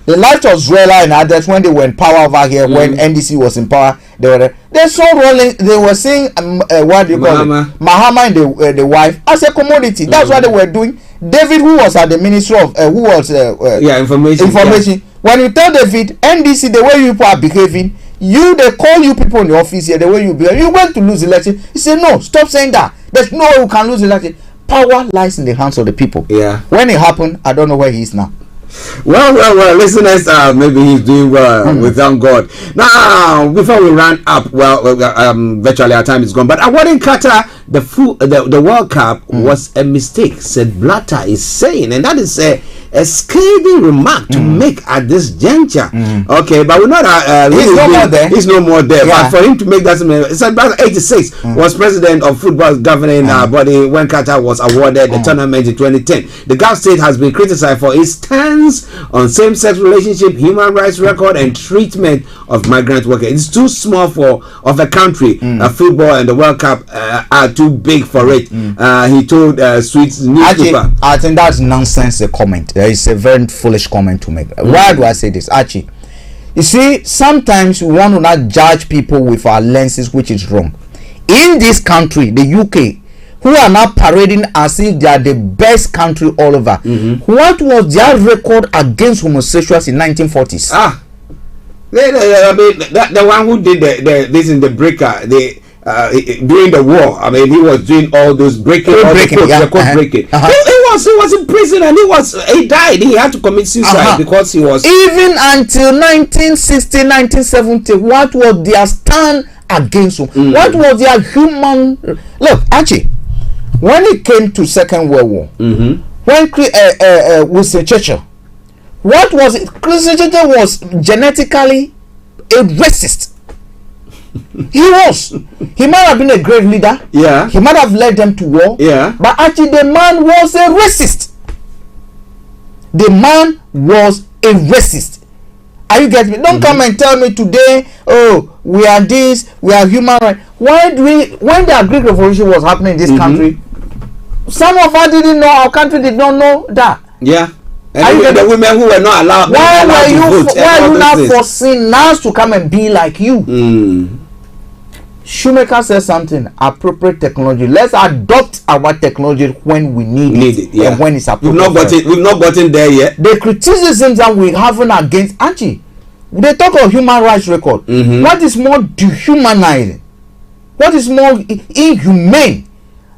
The light of Zuela and others, when they were in power over here, when NDC was in power, they saw rolling. They were saying what do you call it? Mahama and the wife as a commodity. That's what they were doing. David, who was at the Ministry of information. Yeah. When you tell David, NDC, the way you people are behaving, they call you people in the office here, the way you behave, you went to lose election. He said, no, stop saying that. There's no way you can lose election. Power lies in the hands of the people. Yeah. When it happened, I don't know where he is now. Well, listeners, maybe he's doing well. We thank God. Now, before we run up, virtually our time is gone. But awarding Qatar the World Cup was a mistake, said Blatter is saying, and that is a scathing remark to make at this juncture. Okay, but we're not. He's no more there. Yeah. But for him to make that statement, it's about 86 was president of football's governing body when Qatar was awarded the tournament in 2010. The Gulf state has been criticized for its stance on same-sex relationship, human rights record, and treatment of migrant workers. It's too small of a country. Football and the World Cup are too big for it. He told Sweet's newspaper. I think that's nonsense. A comment. It's a very foolish comment to make. Why do I say this, Archie? You see, sometimes we want to not judge people with our lenses, which is wrong. In this country, the UK, who are now parading as if they are the best country all over, what was their record against homosexuals in 1940s? The one who did this in the breaker, during the war. I mean, he was doing all those breaking, the code breaking. He was in prison and he died. He had to commit suicide because he was. Even until 1960, 1970, what was their stand against him? What was their human? Look, Archie, when it came to Second World War, when Winston Churchill, what was it? Winston Churchill was genetically a racist. He was. He might have been a great leader. Yeah. He might have led them to war. Yeah. But actually, the man was a racist. The man was a racist. Are you getting me? Don't come and tell me today, oh, we are this, we are human rights. When the Greek Revolution was happening in this country, some of us didn't know, our country did not know that. Yeah. And the women who were not allowed. Why are you not forcing us to come and be like you? Shoemaker says something, appropriate technology. Let's adopt our technology when we need it, and when it's appropriate. We've not gotten there yet. The criticisms that we haven't against Archie, they talk of human rights record. What is more dehumanizing? What is more inhumane?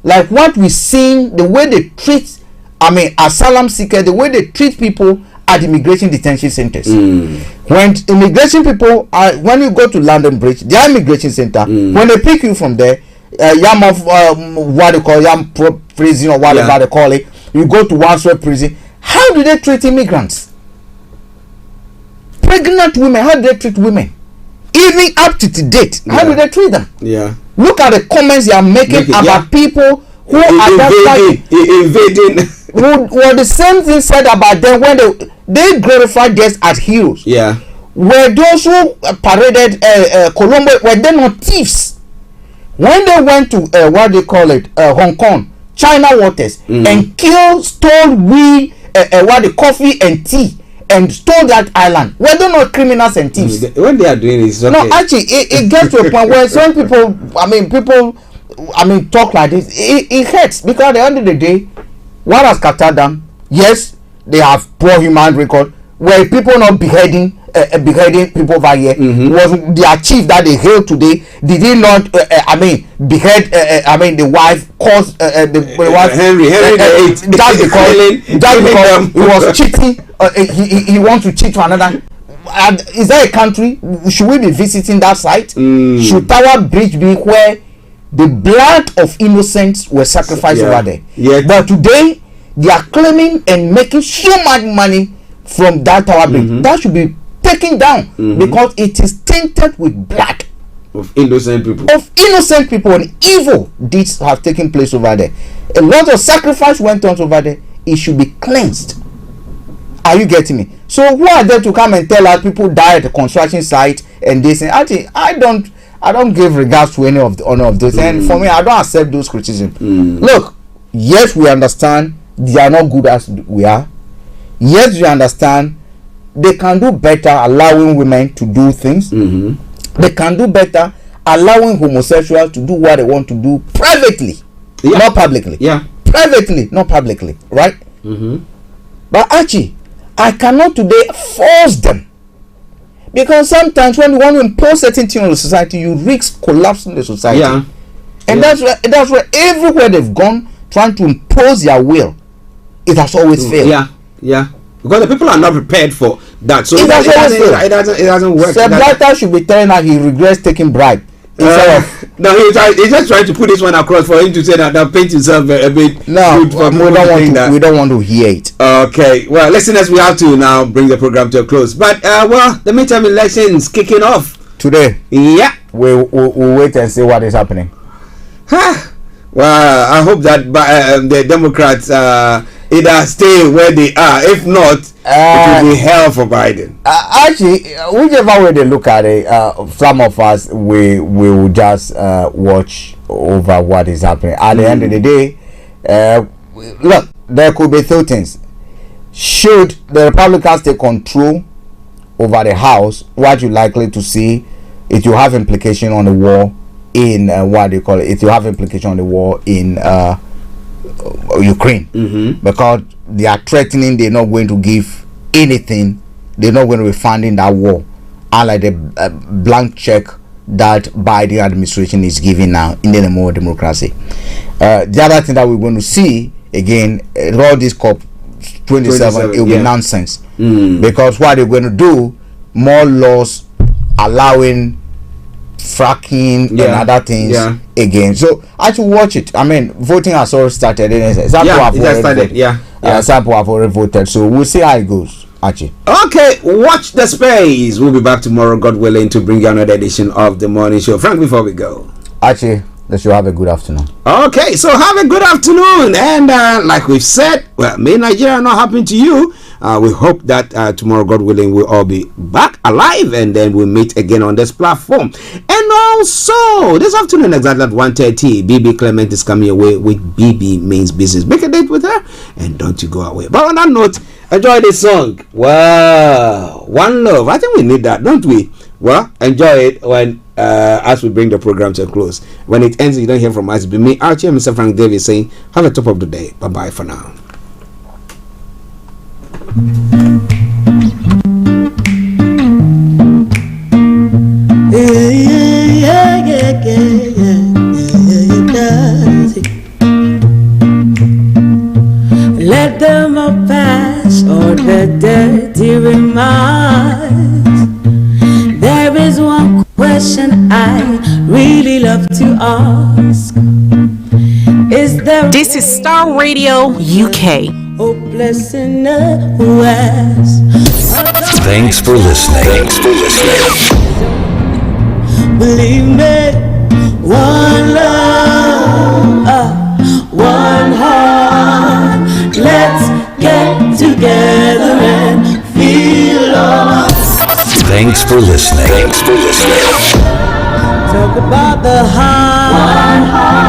Like what we see, the way they treat, asylum seekers, the way they treat people at immigration detention centers. When immigration people when you go to London Bridge, their immigration center, when they pick you from there, what they call Yam prison or whatever they call it, you go to Wandsworth prison. How do they treat immigrants? Pregnant women, how do they treat women? Even up to date, how do they treat them? Look at the comments they are making about people who are invading. Well, the same thing said about them when they glorified us as heroes. Were those who paraded Colombo, were they not thieves? When they went to what they call it, Hong Kong, China waters, and stole the coffee and tea, and stole that island, were they not criminals and thieves? When they are doing this, okay. No, actually, it gets to a point where some people, talk like this. It hurts, because at the end of the day, what has Qatar done? Yes, they have poor human record. Were people not beheading people over here? Was their chief that they hailed today? Did he not? Behead? The wife caused the wife Henry VIII. Just because he was cheating. He wants to cheat to another. Is that a country? Should we be visiting that site? Should Tower Bridge be where the blood of innocents were sacrificed over there? But today they are claiming and making so much money from that Tower Bridge. That should be taken down because it is tainted with blood of innocent people. And evil deeds have taken place over there. A lot of sacrifice went on over there. It should be cleansed. Are you getting me? So who are there to come and tell us people die at the construction site and this? And actually, I don't give regards to any of those. And for me, I don't accept those criticisms. Look, yes, we understand they are not good as we are. Yes, we understand they can do better allowing women to do things. They can do better allowing homosexuals to do what they want to do privately, not publicly. Privately, not publicly, right? But Archie, I cannot today force them, because sometimes when you want to impose certain things on the society, you risk collapsing the society. And that's where everywhere they've gone trying to impose their will, it has always failed. Because the people are not prepared for that, so it doesn't work. Sir Blatter should be telling her he regrets taking bribe instead of No, he's just trying to put this one across for him to say that paint himself a bit. No, good for we don't want to hear it. Okay, well, listeners, we have to now bring the program to a close. But well, the midterm elections kicking off today. Yeah, we'll wait and see what is happening. Well, I hope that the Democrats either stay where they are. If not, it will be hell for Biden. Actually, whichever way they look at it, some of us we will just watch over what is happening. At the end of the day, look, there could be two things. Should the Republicans take control over the House, what you're likely to see, it will have implication on the war in what do you call it? It will have implication on the war in Ukraine, because they are threatening they're not going to give anything, they're not going to be funding that war, unlike the blank check that Biden administration is giving now in the name of democracy. The other thing that we're going to see again, all this COP 27, it will be nonsense, because what they're going to do, more laws allowing fracking and other things again. So I should watch it. I mean, voting has already started. Some people have already voted. So we'll see how it goes. Archie. Okay, watch the space. We'll be back tomorrow, God willing, to bring you another edition of the morning show. Frank, before we go, Archie, let's you have a good afternoon. Okay, so have a good afternoon. And like we've said, well, may Nigeria not happen to you. We hope that tomorrow, God willing, we'll all be back alive, and then we'll meet again on this platform. And also, this afternoon, exactly at 1:30, BB Clement is coming away with BB Means Business. Make a date with her, and don't you go away. But on that note, enjoy this song. Wow, One Love. I think we need that, don't we? Well, enjoy it when as we bring the program to a close. When it ends, you don't hear from us. Be me, Archie, and Mr. Frank Davis saying, have a top of the day. Bye-bye for now. Let them all pass, all the dirty remarks. There is one question I really love to ask. Is there This is Starr Radio UK. hopeless sinner who has Thanks for listening. believe me, one love, one heart. Let's get together and feel love. Thanks for listening. Talk about the heart, one heart.